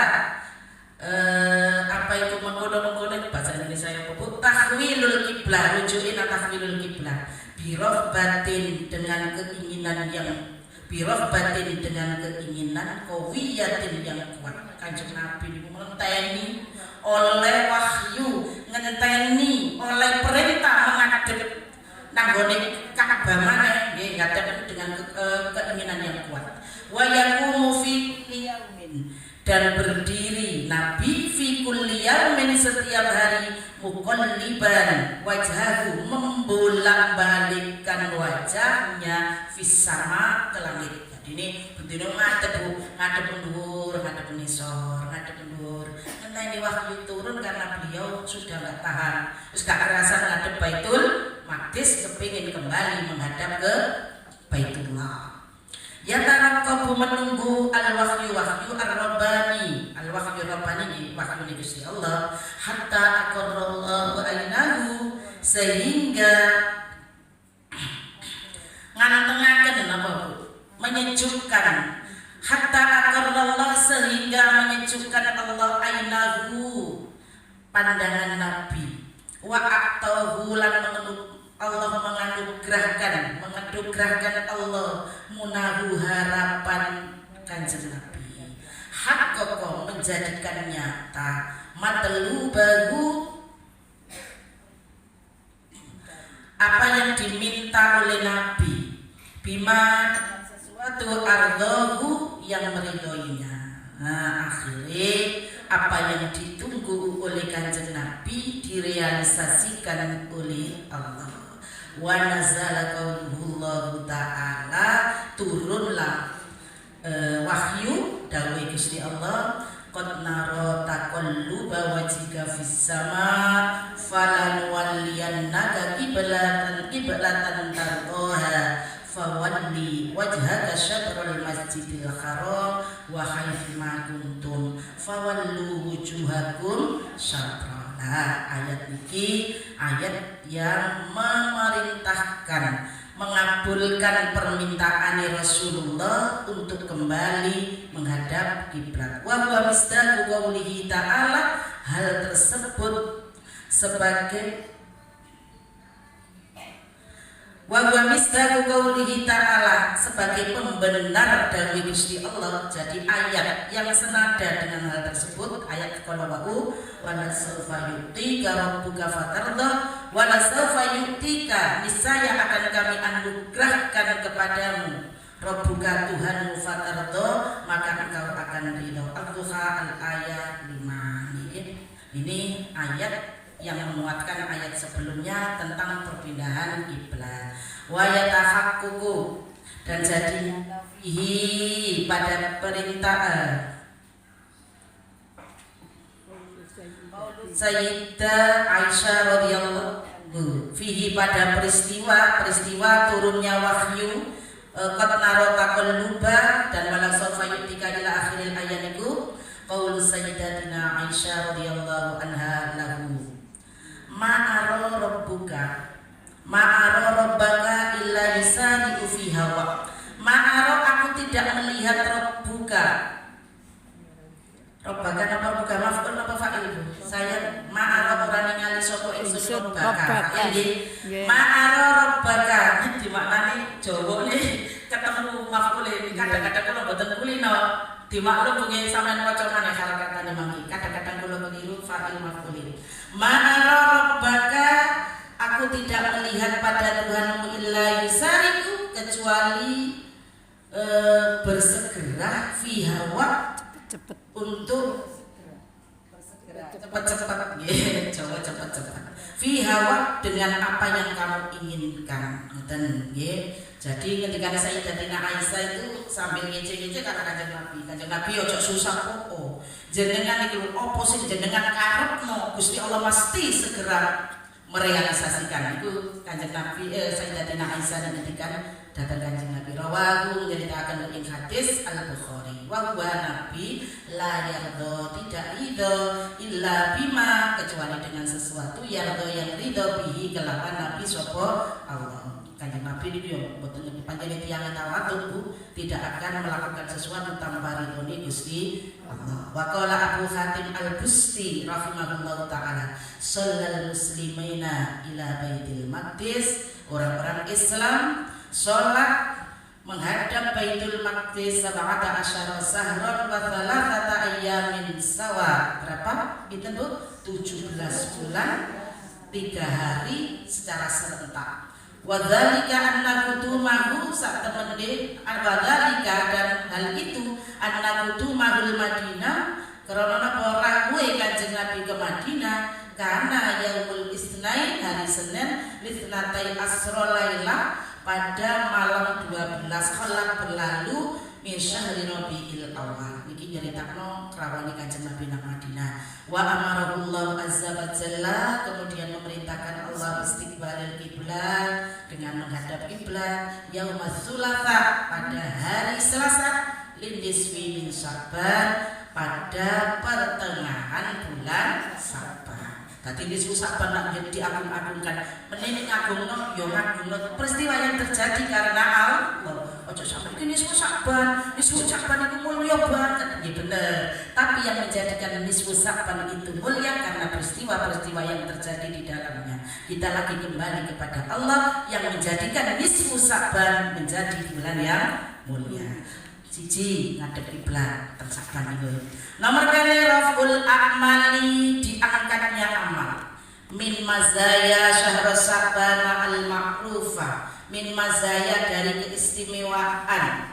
apa itu menggoda-menggoda bahasa Indonesia yang apa? Tahwilul kiblah, rujukin tahwilul kiblah. Birahbatin, dengan keinginan yang birahbatin, dengan keinginan qawiyatin, yang kuat. Kanjeng Nabi ngenteni oleh wahyu, ngenteni oleh perintah menghadap nanggone Ka'bah maneh nggih, ngadep dengan keinginan yang kuat. Wa yaqumu fi yaumin, dan berdiri Nabi fi kulli yaumin, setiap hari, muqalliban wajhahu, membolak-balikkan wajahnya, fis sama, ke langit. Jadi ini bendino ngadep dhuwur, ngadep nisor, ngadep dhuwur. Ini wahyu turun karena beliau sudah enggak tahan. Terus gak rasa ngadep Baitul Maqdis, kepingin kembali menghadap ke Baitullah. Ya tarakkabu, menunggu al-wahyu ar-rabbani, al-wahyu rabbani, wahyu dari Gusti Allah, hatta aqarrallahu ainahu, sehingga ngantengaken napa Bu, menyejukkan, hatta aqarrallahu, sehingga menyejukkan Allah ainahu, pandangan Nabi, wa aqtahu, lan Allah menganugerahkan Allah munahu, harapan Kanjeng Nabi, haqqaqo, menjadikan nyata, matlubahu, apa yang diminta oleh Nabi, bima dengan sesuatu ardohu yang meridhoinya. Nah, akhirnya apa yang ditunggu oleh Kanjeng Nabi direalisasikan oleh Allah. Wa nazala qaulullah ta'ala, turunlah wahyu dawuh Gusti Allah, qad nara taqalluba wajhika fis sama falanwalliyannaka qiblatan tardaha fawalli wajhaka syatrul masjidil haram wa haitsu ma kuntum fawallu wujuhakum syatra. Nah, ayat ini ayat yang memerintahkan, mengabulkan permintaan Rasulullah untuk kembali menghadap kiblat. Wa huwa misdaqu qoulihi ta'ala, hal tersebut sebagai wa huwa misdaqu qoulihi ta'ala, sebagai pembenar dari Gusti Allah. Jadi ayat yang senada dengan hal tersebut, ayat qalahu wala sawfa yu'tika rabbuka fatarda wala sawfa yu'tika, niscaya akan kami anugerahkan kepadamu rabbuka Tuhanmu fatarda, maka engkau akan ridho. Al-Duha al-ayat 5. Ini ayat yang menguatkan ayat sebelumnya tentang perpindahan kiblat. Wa yatahaqququ, dan jadinya fihi pada perintah Sayyidah Aisyah radhiyallahu fihi, pada peristiwa turunnya wahyu, qad nara taqalluba dan wala sawfa yu'tika ila akhiril ayat itu, qaul Sayyidatina Aisyah radhiyallahu anha lahu, ma'ara rabbaka illa yusari'u fi hawa. Ma'ara, aku tidak melihat rabbuka. Rabbaka napa buka maf'ul napa fa'il? Saya ma'ara ora ningali sapa ingsun rabbaka. Nggih. Ma'ara rabbaka dimaknani Jawa nih ketemu maf'ul iki. Kadang-kadang kula mboten kulino. Dimaklum nggih sampean waca maneh harakatane mangki. Kadang-kadang kula keliru fa'il maf'ul. Ma'ara rabbaka, aku tidak melihat pada Tuhanmu illa yusariku, kecuali bersegera fi hawa, untuk cepat-cepat Jawa cepat-cepat fi hawa, dengan apa yang kamu inginkan. Ngoten nggih. Jadi ketika Sayyidatina Aisyah itu sambil ngece-ngece kata Kanjeng Nabi ojo susah kok. Jenengan iki opo sing jenengan karepno, Gusti Allah mesti segera merealisasikan. Itu Kanjeng Nabi Sayyidatina Aisyah ngendikan datang Kanjeng Nabi. Rawahu, menceritakan ing hadis Al-Bukhari. Wa huwa Nabi la yardo, tidak ridho illa bima, kecuali dengan sesuatu yardo yang ridho bihi kelawan Nabi sapa Allah. Kanjeng Nabi ini yo mboten panjenengan tiyang tawadhu Bu, tidak akan melakukan sesuatu tanpa ridhone Gusti Allah. Wa qala Abu Hatim Al-Busti rahimahullahu taala, shallal muslimina ila Baitul Maqdis, orang-orang Islam salat menghadap Baitul Maqdis sab'ata asyara sahran wa thalathata ayyamin sawa. Berapa? Itu Bu? 17 bulan 3 hari secara serentak. Wadzalika anna kutumahu sak temene wadzalika, dan hal itu anna kutumahul Madinah, karena napa rawuhe Kanjeng Nabi ke Madinah karena yaumul isnain, hari Senin, lisnatai asra laila, pada malam 12 khalaq berlalu min syahri Rabiul Awwal. Niki nyeritakno krawani Kanjeng Nabi nang Madinah. Wa amarahullahu azza wa jalla, kemudian memerintahkan Allah istiqbalul kiblat, dengan menghadap kiblat yaumaz tsulatsa, pada hari Selasa, lindiswi min Sya'ban, pada pertengahan bulan Sya'ban. Tadi nisfu Sya'ban nak diagung-agungkan, menini ngagungno yo ngagungno peristiwa yang terjadi karena Allah. Ojo sampai ini nisfu Sya'ban itu mulia banget, ya bener. Tapi yang menjadikan nisfu Sya'ban itu mulia karena peristiwa-peristiwa yang terjadi di dalamnya. Kita lagi kembali kepada Allah yang menjadikan nisfu Sya'ban menjadi bulan yang mulia. Siji ngadep kiblat tersaban itu. Nomor kali raful a'mali, diangkatnya amal. Min mazaya syahr Sya'ban al-ma'rufah, min mazaya dari keistimewaan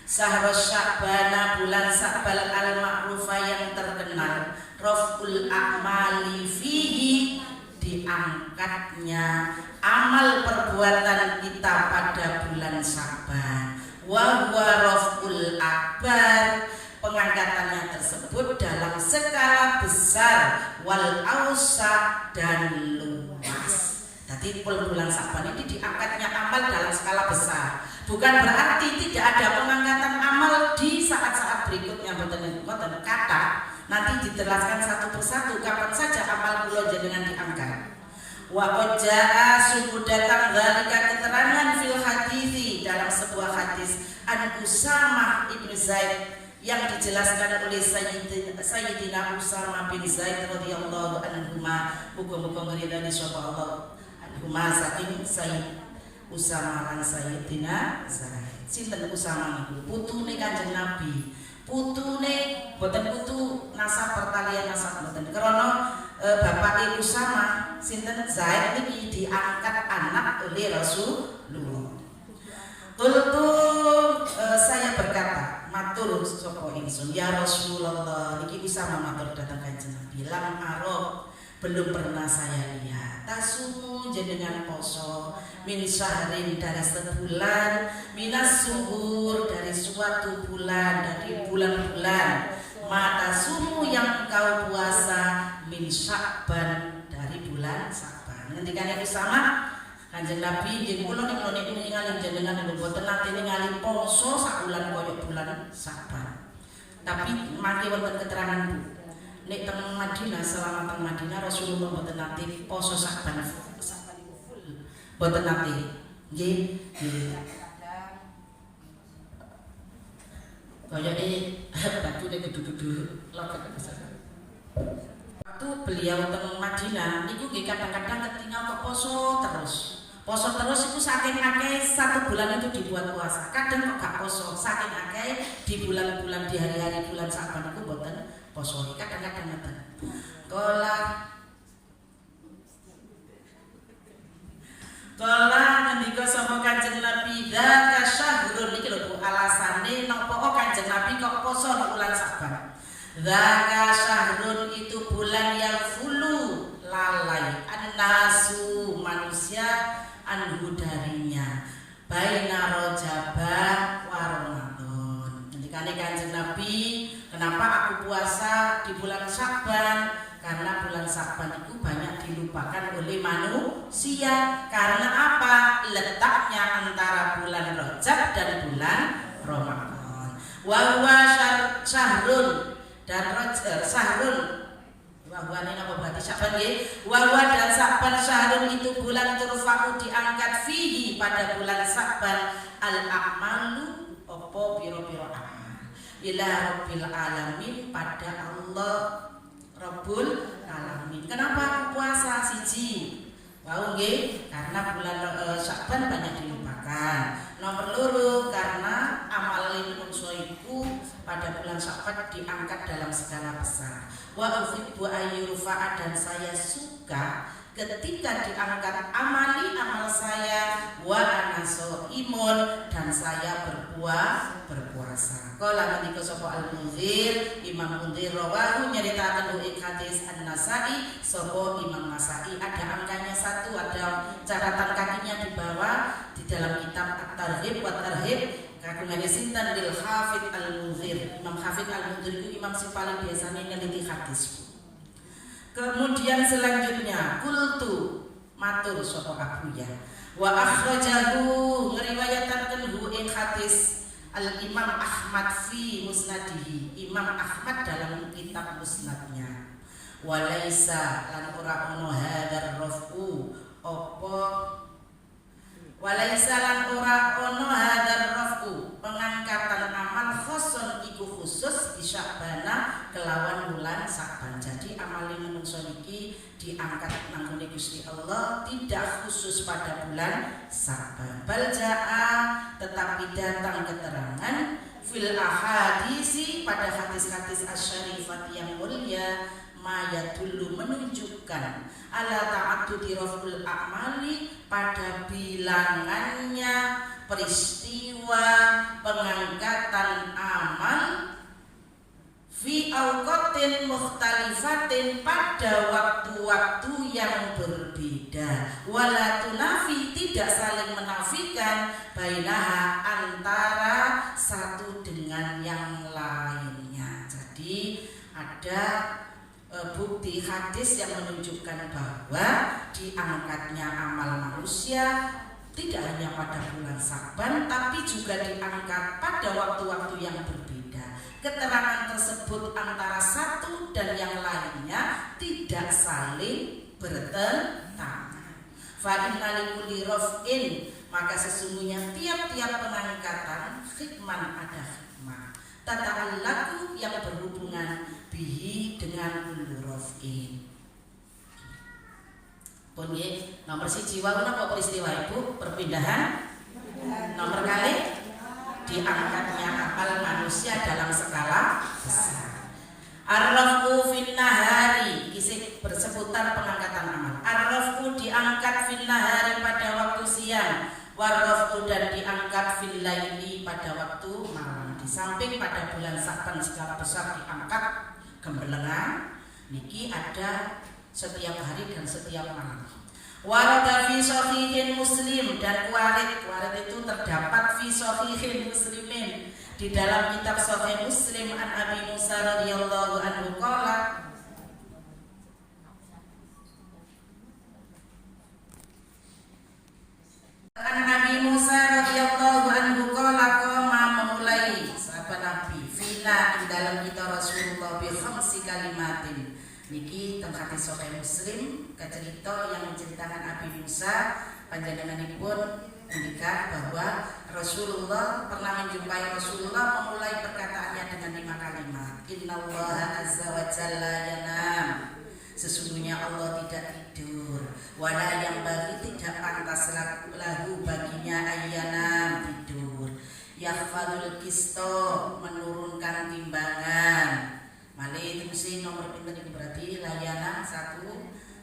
Syahrus Sya'bana, bulan Sya'ban al-ma'rufah yang terkenal, raf'ul a'mali fihi, diangkatnya amal perbuatan kita pada bulan Sya'ban. Wa huwa raf'ul akbar, pengangkatannya tersebut dalam skala besar, wal ausa dan luas. Jadi bulan Sya'ban ini diangkatnya amal dalam skala besar. Bukan berarti tidak ada pengangkatan amal di saat-saat berikutnya. Boten kata nanti diteraskan satu persatu kapan saja amal kula jenengan diangkat. Wa qad jaa, sungguh datang dzalika keterangan fil hadisi, dalam sebuah hadis an Usamah ibn Zaid yang dijelaskan oleh Sayyidina Usamah bin Zaid radhiyallahu anhu. Muga-muga ngridani sapa Allah anhuma saking Sayyid Usamah lan Sayyidina Zaid. Sinten Usamah niku? Putune Kanjeng Nabi. Putune boten putu nasab pertalian nasab boten. Krana bapake Usamah sinten Zaid niki diangkat anak oleh Rasulullah. Saya berkata, matur sapa ingsun, ya Rasulullah, niki Usamah matur dhateng Kanjeng Nabi, lam arab, belum pernah saya lihat tasumu jenengan poso min syahrin, dari sebulan, minas suhur, dari suatu bulan, dari bulan-bulan, mata sumu yang kau puasa min Sya'ban, dari bulan Sya'ban. Ngendikane Usamah, Kanjeng Nabi nggih kula nek ningali jenengan lho boten nate ningali poso sak bulan koyo bulan Sya'ban. Tapi mangke wonten keterangan Bu, nek teng Madinah, selama teng Madinah Rasulullah boten nate poso Sya'ban full. Boten nate. Nggih. Koyoke batune kudu-kudu loket kesana. Waktu beliau teng Madinah niku nggih kadang-kadang ketinggal kok poso terus. Poso terus itu saking akeh satu bulan itu dibuat puasa. Kadang kok gak poso, saking akeh di bulan-bulan di hari-hari bulan Sya'ban itu boten poso. Kadang-kadang ngeten. Kala ngendika sapa Kanjeng Nabi, dzaka syahrun, iki lho alasane napa Kanjeng Nabi kok poso di bulan Sya'ban. Dzaka syahrun, itu bulan yang fulu lalai annasu, manusia, anhu darinya, baina rajabah wa ramadan. Ngendikane Kanjeng Nabi, kenapa aku puasa di bulan Sya'ban? Karena bulan Sya'ban itu banyak dilupakan oleh manusia. Karena apa? Letaknya antara bulan Rajab dan bulan Ramadan. Wa huwa syahrun, dan syahrun wa ini apa berarti Sya'ban nggih? Wa huwa, dan Sya'ban syahrun itu bulan turfa'u, diangkat fihi pada bulan Sya'ban al-a'malu, apa piro-piro amal, ila rabbil alamin, pada Allah Rabbul Alamin. Kenapa puasa siji? Wau nggih, karena bulan Sya'ban banyak dilupakan. Nomor loro, karena amal manungsa iku pada bulan Sya'ban diangkat dalam skala besar. Wa uhibbu ayyurfa'a, dan saya suka ketika diangkat amal saya, wa ana shaimun, dan saya berpuasa. Qala ngendika sapa Al-Munzir, Imam Munzir rawahu, nyeritakan ing hadis An-Nasa'i sapa Imam Nasa'i. Ada angkanya 1, ada catatan kakinya di bawah di dalam kitab At-Targhib wa Tarhib kagungan sinten lil Hafidz Al-Munzir. Imam Hafidz Al-Munzir itu imam sing paling biasanya neliti hadis. Kemudian selanjutnya kultu matur sapa Abuya wa akhrajahu, ngriwayataken ing hadis Al-Imam Ahmad fi musnadihi, Imam Ahmad dalam kitab musnadnya. Walaisa, lan ora ono hadar rafu, apa walaisa, lan ora ono hadar rafu, pengangkatan amal khoson iku khusus di Sya'bana kelawan bulan Sya'ban. Jadi amal manungsa niki diangkat nanggone Gusti Allah, tidak khusus pada bulan Sya'ban. Bal jaa, tetapi datang keterangan fil ahadisi, pada hadis-hadis asyarifat yang mulia, maya dulu menunjukkan ala ta'addudi raful a'mali pada bilangannya peristiwa pengangkatan amal fi awqatin mukhtalifatin pada waktu-waktu yang berbeda, wala tunafi tidak saling menafikan bainaha antara satu dengan yang lainnya. Jadi ada bukti hadis yang menunjukkan bahwa diangkatnya amal manusia tidak hanya pada bulan Sa'ban tapi juga diangkat pada waktu-waktu yang berbeda. Keterangan tersebut antara satu dan yang lainnya tidak saling bertentangan. Fa inna likulli raf'in, maka sesungguhnya tiap-tiap pengangkatan hikman ada hikmah tata'allaku yang berhubungan bihi dengan kullu raf'in. Pun nggih, nomor 1 napa peristiwa Ibu? Perpindahan. Nomor kali diangkatnya amal manusia dalam skala besar. Ar-raf'u fin nahari, kisah berseputar pengangkatan amal. Ar-raf'u diangkat fin nahari pada waktu siang, war-raf'u dan diangkat fil laili pada waktu malam. Di samping pada bulan Sa'ban skala besar diangkat gembelengan, niki ada setiap hari dan setiap malam. Warada fi sahihin Muslim, dan warid itu terdapat fi sahihin Muslimin di dalam kitab Sahih Muslim an Abi Musa radhiyallahu anhu qala an Abi Musa radhiyallahu anhu qala qama memulai sahabat Nabi fina di dalam kita Rasulullah bi khamsi kalimatin. Niki teng hadis Sahih Muslim kecerita yang menceritakan Abi Musa panjenenganipun mendikan bahwa Rasulullah pernah menjumpai Rasulullah memulai perkataannya dengan 5 kalimat. Innallaha azza wa jalla yanam, sesungguhnya Allah tidak tidur, wala yang bagi tidak pantas lahu baginya ayyanam tidur, yahfadul qisto menurunkan timbangan. Mali itu mesti nomor pinter ini berarti layanan 1,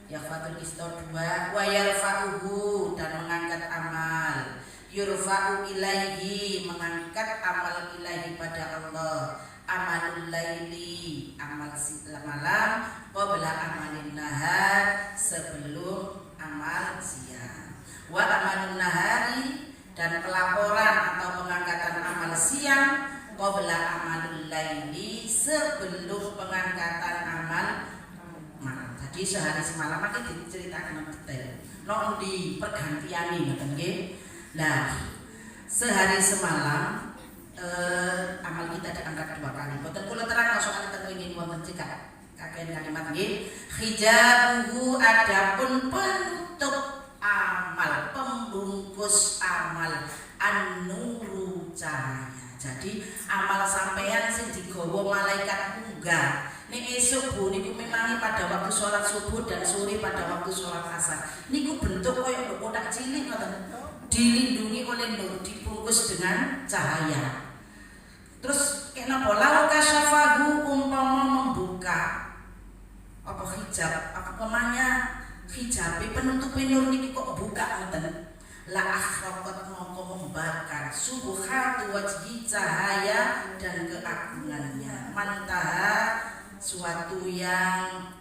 yahfadul qisto 2, wa yarfa'uhu dan mengangkat amal, yurfa'u ilaihi mengangkat amal ilaihi pada Allah, amalul laili amal malam, qabla amalin nahar sebelum amal siang, wa amalun nahari dan pelaporan atau pengangkatan amal siang, qabla amalul laili sebelum pengangkatan amal malam. Jadi sehari semalam iki diceritakan detail. No di pergantian ngoten nggih. Nah, sehari semalam amal kita diangkat 2 kali. Mboten kula terang soal teng ingin wonten cekak kakek kalimat nggih. Hijabuhu adapun penutup amal, pembungkus amal, an-nuru cahaya. Jadi amal sampeyan sing digawa malaikat munggah nek esuk Bu niku memang pada waktu sholat subuh dan sore pada waktu sholat asar. Niku bentuk koyo kotak cilik ngoten. Dilindungi oleh nur, dibungkus dengan cahaya. Terus kenapa lalu kasyafahu umpama membuka apa hijab, apa namanya hijab penutup nur niki kok buka ngoten. La akhraqat mongko membakar subuhatu wajhi cahaya dan keagungannya. Mantaha suatu yang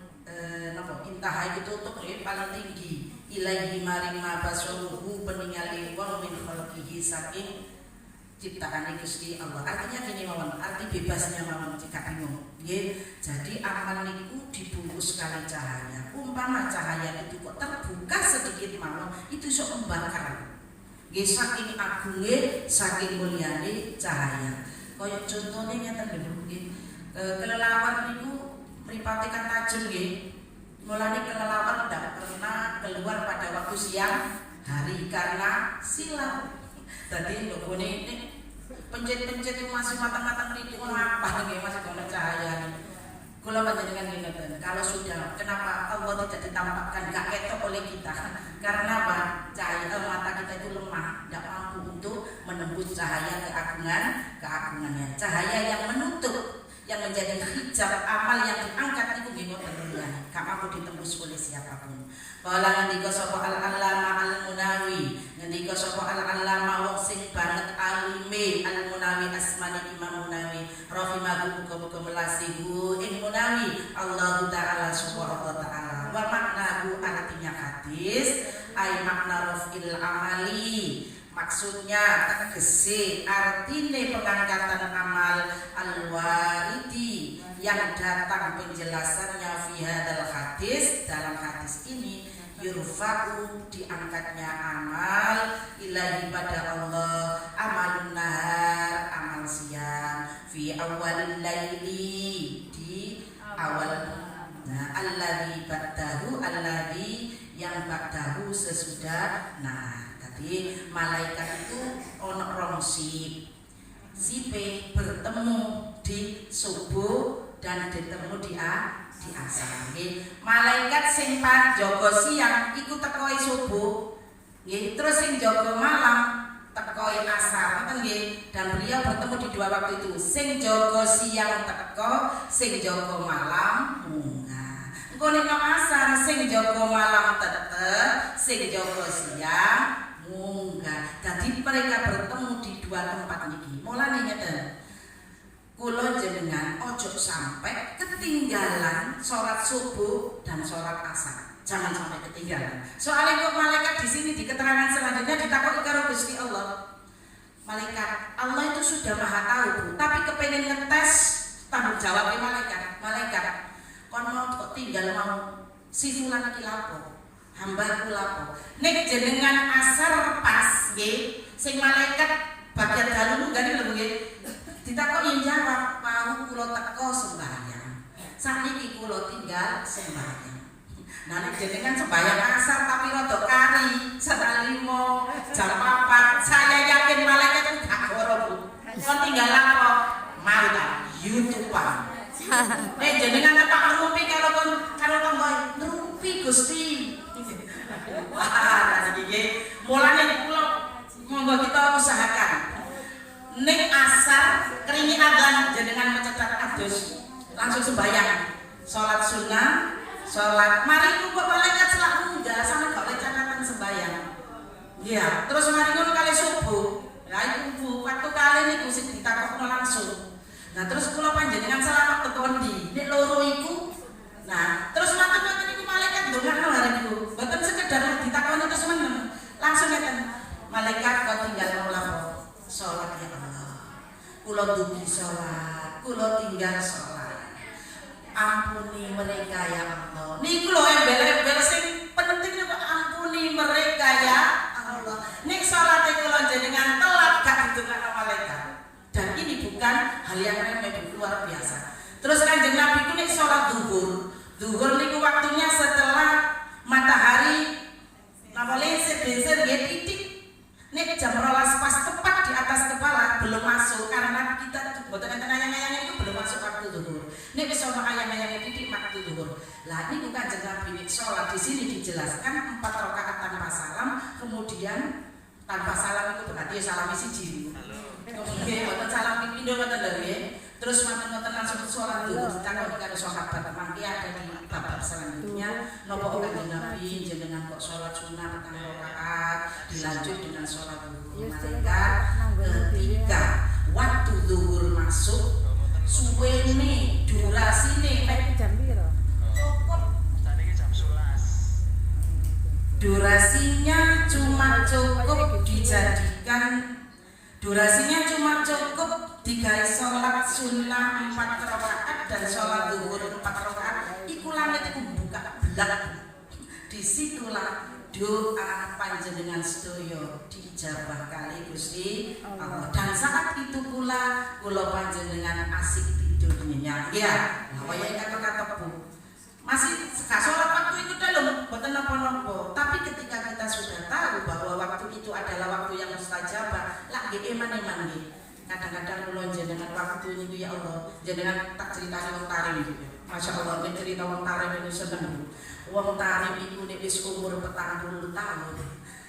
intaha itu tutup paling tinggi ilaihi maring mabasyuruhu peningali wong min khalqihi saking ciptaan Gusti Allah. Artinya gini mawon, arti bebasnya mawon jika bingung. Nggih, jadi amal niku dibungkus kali cahaya. Umpama cahaya itu kok terbuka sedikit mawon, itu iso membakar. Nggih, saking agunge, saking mulyane cahaya. Kaya contone ngeten lho nggih. Kelelawar niku mripate kan tajam nggih. Mulane kelelawar tidak pernah keluar pada waktu siang hari karena silau. Tadi logone ini pencet-pencet itu masih matang-matang itu apa nggih masih ada cahaya nih. Kula panjenengan ngeten, kalau sudah kenapa Allah tidak ditampakkan gak ketok oleh kita? Karena apa? Cahaya mata kita itu lemah, tidak mampu untuk menembus cahaya keagungannya. Cahaya yang menutup, yang menjadi hijab amal yang diangkat itu nggih ngoten. mampu ditembus oleh siapapun. Kala ngendika sapa al-allama al-Munawi, ngendika sapa al-allama wong sing banget alime al-Munawi asmane Imam Munawi, rahimahu muga-muga melasihu ing Munawi Allah taala subhanahu wa taala. Wa maknahu artinya hadis ai makna rafil amali, maksudnya tegese artine pengangkatan amal al-waridi yang datang penjelasannya fi hadal hadis, dalam hadis ini yurfa'u diangkatnya amal ilahi pada Allah, amalun nahar amal siang, fi awalil laili di awal, nah alladhi ba'dahu alladhi yang ba'dahu sesudah. Nah tadi malaikat itu ono rong sipe bertemu di subuh dan ditemu di asar. Malaikat sing jaga siang iku tekoi subuh, terus sing jaga malam tekoi asar, dan beliau bertemu di dua waktu itu. Sing jaga siang teko, sing jaga malam munggah. Engko nek asar sing jaga malam tetep, sing jaga siang munggah. Jadi mereka bertemu di dua tempat niki. Mulane ngeten, kula jenengan ojo sampai ketinggalan sholat subuh dan sholat asar. Jangan sampai ketinggalan. Soalnya kok malaikat di sini di keterangan selanjutnya ditakoki karo Gusti Allah. Malaikat, Allah itu sudah maha tahu, Bu, tapi kepengen ngetes tanggung jawabnya malaikat. Malaikat, kon mau kok tinggal mau si fulan iki lapo? Hambaku lapo? Nek jenengan asar pas nggih, sing malaikat bagian dalu gani lho nggih. Ditakoki jawab, mau kula teko sembahyang. Sakniki kula tinggal sembahyang. Nah nek jenengan sembahyang asar tapi rada kari, setengah 5, jam 4, saya yakin malaikat itu gak goro, Bu. Kon tinggal apa? Mau ta YouTube-an. Nek jenengan tak ngerumpi karo tangga, ngerumpi Gusti. Wah, niki mulane kula monggo kita usahakan. Nek asar keringi adzan jenengan mencetak adus langsung sembahyang, sholat sunnah, sholat mari kok malaikat selak munggah sampe gak oleh catatan sembahyang. Iya, terus mari ngono kali subuh. Lah iku Bu, waktu kali niku sing ditakokno langsung. Nah, terus kula panjenengan selamat tekan ndi? Nek loro iku. Nah, terus matur-matur niku malaikat ndongakno hari niku. Mboten sekedar ditakoni terus meneng. Langsung ngeten. Malaikat kok tinggal mau lapo? Sholat ya Allah, kula dugi sholat, kula tinggal sholat, ampuni mereka ya Allah. Niku lho embel-embel sing penting niku, ampuni mereka ya Allah. Nek sholat kula jenengan telat gak ditungakno malaikat. Dan ini bukan hal yang remeh, luar biasa. Terus Kanjeng Nabi ku nek sholat zuhur niku waktunya setelah matahari napa lenser nggih titik. Nek jam 12 pas tepat di atas kepala belum masuk, karena kita mboten enten ayang-ayang itu belum masuk waktu zuhur. Nek wis ana ayang-ayang titik waktu zuhur. Lah niku Kanjeng Nabi nek salat di sini dijelaskan 4 rakaat tanpa salam, kemudian tanpa salam itu berarti salam siji. Nggih, mboten salam pindho mboten lho nggih. Terus mboten langsung salat zuhur, takon karo sahabat mangke ada di bab selanjutnya napa Kanjeng Nabi jenengan kok salat sunah 4 rakaat dilanjut dengan sholat zuhur. Malaikat ketika waktu zuhur masuk suwene durasine jam piro? Cukup jam 11. Durasinya cuma cukup cukup digawe sholat sunnah 4 rakaat dan sholat zuhur 4 rakaat. Iku langit iku buka belak. Disitulah doa panjenengan sedaya dijabah kali Gusti Allah. Dan saat itu pula kula panjenengan asik tidur nyenyak. Ya, waya kata-kata Bu. Masih gak sholat waktu itu dalam boten napa-napa. Tapi ketika kita sudah tahu bahwa waktu itu adalah waktu yang mustajabah, lagi eman-eman nggih. Kadang-kadang kula jenengan waktu niku ya Allah, jenengan tak critani wong tarim iki. Masyaallah nek cerita wong tarim niku seneng. Wong tarim iku nek wis umur 40 tahun,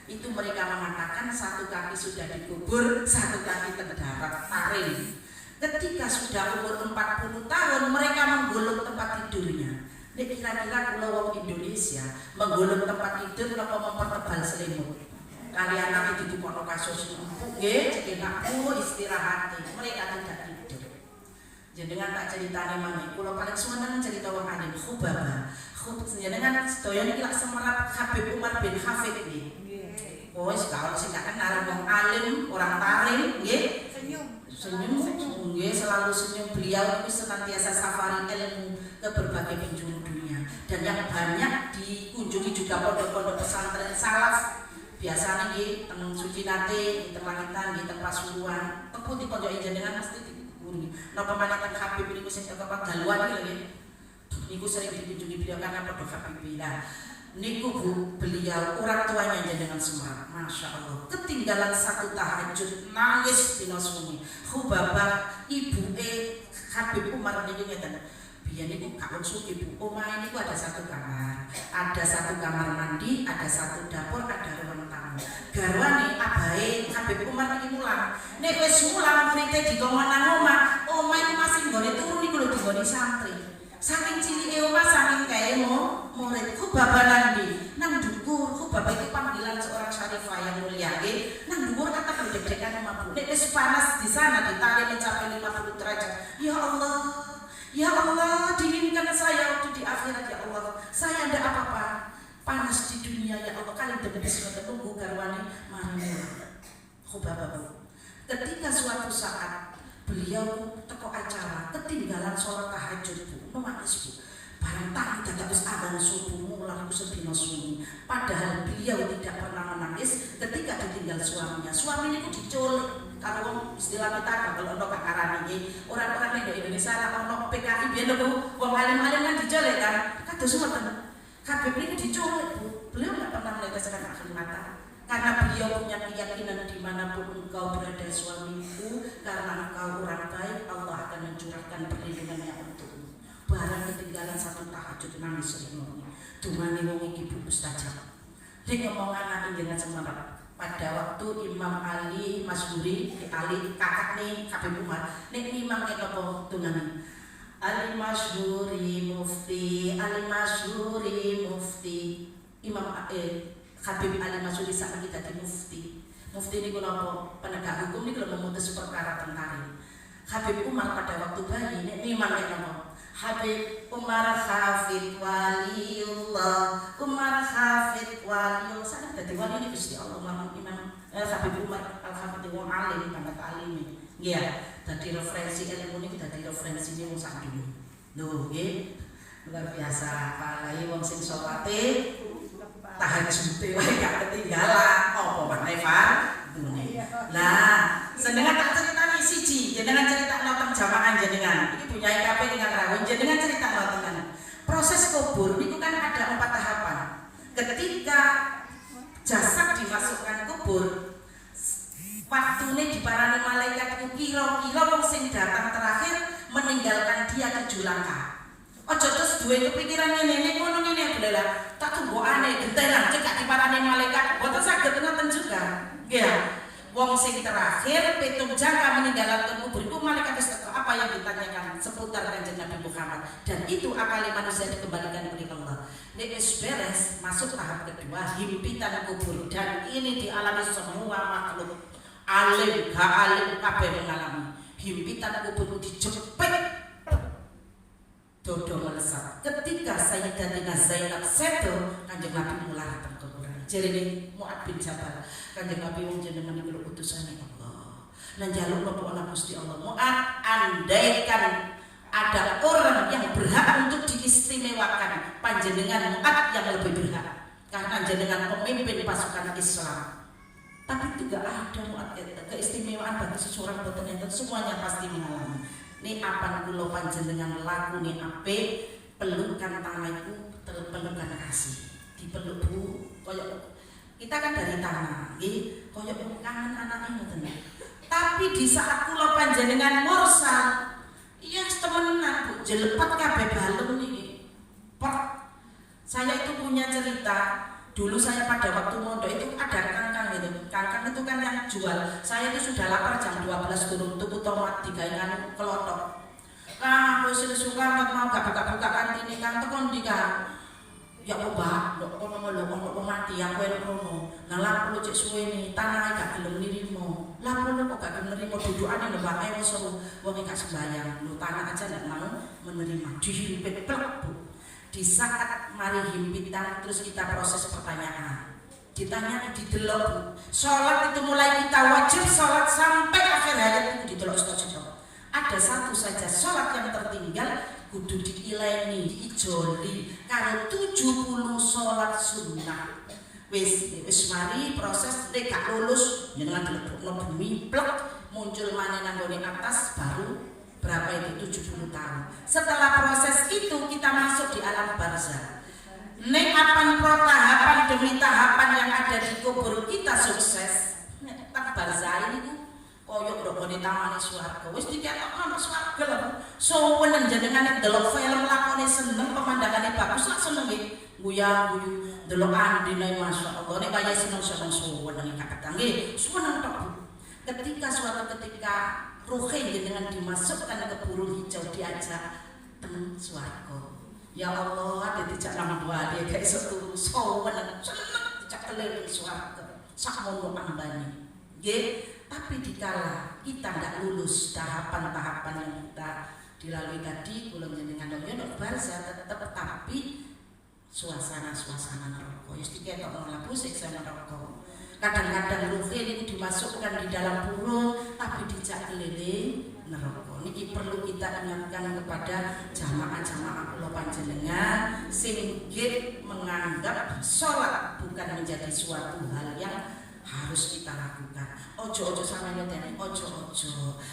itu mereka mengatakan satu kaki sudah dikubur, satu kaki terdapat tarim. Ketika sudah umur 40 tahun, mereka menggolong tempat tidurnya. Nek kira-kira kula wong Indonesia menggolong tempat tidur napa mempertebal selimut. Kali anak itu dikono kasus empuk nggih, cekenakku istirahat. Mereka tidak tidur. Jenengan tak ceritane maneh, kula paling seneng cerita wong alim Khubabah. Jenengan sedaya niki lak semerap Habib Umar bin Hafid nggih. Oh, kalau sing gak kenal wong alim, orang tarim nggih. Senyum nggih, selalu senyum. Beliau itu senantiasa safari ilmu ke berbagai penjuru dunia dan yang banyak dikunjungi juga pondok-pondok pesantren salaf. Biasanya nggih teng Suci Nate, teng Langitan, nggih teng Pasuruan, teng pundi pondok jenengan mesti dikunjungi. Napa maneh teng Habib niku sing teko Pagaluan iki lho nggih. Niku sering dikunjungi beliau karena pondok Habib. Nah, niku Bu, beliau orang tuanya jenengan Semarang. Masya Allah, ketinggalan satu tahajud nangis dina sungi. Khubabah ibu Habib Umar niku ngeten. Biyen niku kawon sugih Bu. Omah niku ada satu kamar. Ada satu kamar mandi, ada satu dapur, ada ruang tamu. Garwane abahe Habib Umar niki mulang. Nek wis mulang murid dikongkon nang omah, omah iki masih nggone turu niku lho digone santri. Saking cilike omah saking kae murid Khubabah nandi nang dhuwur. Khubabah itu panggilan seorang syarifah yang mulia nggih. Nang dhuwur kata berdek-dekan sama Bu. Nek wis panas di sana ditarik mencapai 50 derajat. Ya Allah, ya Allah, dinginkan saya waktu di akhirat ya Allah. Saya ada apa-apa. Panas di dunia ya Allah. Kali debes menunggu garwane mari. Khubabah. Ketika suatu saat beliau teko acara, ketinggalan sholat tahajud Bu, nangis Bu. Barang tani dadak wis adzan subuh mulang iku sedina sunyi. Padahal beliau tidak pernah menangis ketika ditinggal suaminya. Suami niku diculik. Kalau wong istilah kita kalau ono kakarane iki, orang-orang di Indonesia lah ono PKI biyen lho wong alim-alim kan diculik kan. Kados ngoten. Habib niku diculik Bu. Beliau enggak pernah meneteskan air mata. Karena beliau punya keyakinan dimanapun engkau berada suamiku, karena engkau orang baik, Allah akan mencurahkan perlindungannya untukmu. Barang ketinggalan satu tahajud nangis selimutnya. Dumane wong iki Bu mustajab. Nek ngomong anak jenengan Semarang. Pada waktu Imam Ali Masyhuri, Ali kakakne Habib Umar, nek imam nek apa tungane. Ali Masyhuri mufti, Ali Masyhuri mufti. Imam Habib Ali Masyhuri sakniki dadi mufti. Mufti niku napa? Penegak hukum niku memutus perkara tentara. Habib Umar pada waktu bayi nek imam nek napa? Habib Umar Hafid Waliullah, Umar Hafid Waliullah. Saya dadi wali ini Gusti Allah. Imam Habib Umar Al-Hafid wong alim banget alime. Nggih, dadi referensi ilmu niki dadi referensine wong sak dunya. Lho, nggih. Luar biasa. Apalagi wong sing salate tahajude wae gak ketinggalan. Apa maneh Pak? Nah, senengan tak ceritani siji, jenengan cerita tentang jamaah jenengan. Iki punya IKP dengan rawuh, jenengan cerita tentang proses kubur niku kan ada 4 tahapan. Ketika jasad dimasukkan kubur, waktune diparani malaikat itu kira-kira wong sing datang terakhir meninggalkan dia 7 langkah. Ojo terus duwe kepikiran ngene ngono ngene belela. Tak tumbokane gentenan cekak diparani malaikat, boten saged ngoten juga. Nggih. Wong sing terakhir pitung jangka meninggalkan kubur itu malaikat apa yang ditanyakan seputar Kanjeng Nabi Muhammad, dan itu akal manusia dikembalikan oleh Allah. Nek wis beres masuk tahap kedua, himpitan kubur, dan ini dialami semua makhluk alim gak alim kabeh mengalami. Himpitan kubur dijepit dodo melesat. Ketika Sayyidatina Zainab seto, Kanjeng Nabi mulai datang ke kuburan. Jarine Mu'ad bin Jabal, Kanjeng Nabi wong jenengan iki lho utusane Allah. Lan njaluk napa ana Gusti Allah. Mu'ad, andaikan ada orang yang berhak untuk diistimewakan, panjenengan Mu'ad yang lebih berhak. Karena jenengan pemimpin pasukan Islam. Tapi juga ada Mu'ad keistimewaan bagi seseorang boten enten, semuanya pasti mengalami. Ini apa kula panjenengan lakune apik, pelukan tanganku pelukan kasih. Dipeluk Bu, koyok kita kan dari tanah, nggih, koyok kangen anake ngoten. Tapi di saat kula panjenengan mursal, iya temenan Bu, jelepat kabeh balung niki. Saya itu punya cerita. Dulu saya pada waktu mondok itu ada kangkang gitu. Kangkang itu kan yang jual. Saya itu sudah lapar jam 12 turun tuku tomat digawe kelotok. Kang wis suka mau gak buka-buka kantine Kang tekon ndi Kang. Ya Mbak, kok ono mati aku en rono. Lah lapo cek suwene tanah gak gelem nirimo. Lapo kok gak gelem nirimo dudukane lho Mbak wis wong gak sembayang. Lho tanah aja ndak mau menerima. Dihimpit plek Bu. Di saat mari himpitan terus kita proses pertanyaan. Ditanya didelok Bu. Salat itu mulai kita wajib salat sampai akhir hayat itu didelok stok-stok. Ada satu saja sholat yang tertinggal kudu diileni, diijoli karo 70 sholat sunnah. Wis mari proses nek gak lulus jenengan dilebokno bumi plek muncul maneh nang gone atas baru berapa itu 70 tahun. Setelah proses itu kita masuk di alam barzah. Nek apan tahapan demi tahapan yang ada di kubur kita sukses. Nek tak barzah ini koyok ndokone tamane swarga wis diketokno swarga lho. Sowen jenengan delok film lakone seneng pemandangane bagus lak seneng nggih. Guyu delok andine masyaallah nek kaya seneng-seneng sowen nang kakak nggih. Seneng tok Bu. Ketika suatu ketika ruhe jenengan dimasukkan ke burung hijau diajak teng swarga. Ya Allah ade dijak nang bali gak iso turu sowen seneng dijak keliling swarga. Sakmono ambane. Nggih. Tapi dikala kita tidak lulus tahapan-tahapan yang kita dilalui tadi, belum jenengan dok barzah tetap tapi suasana neraka. Yus diketok mlaku siksa neraka. Kadang-kadang ruh ini dimasukkan di dalam burung tapi dijak keliling neraka. Niki perlu kita ingatkan kepada jamaah-jamaah kula panjenengan sing menganggap sholat bukan menjadi suatu hal yang harus kita lakukan. Ojo sampe nyeteni ojo.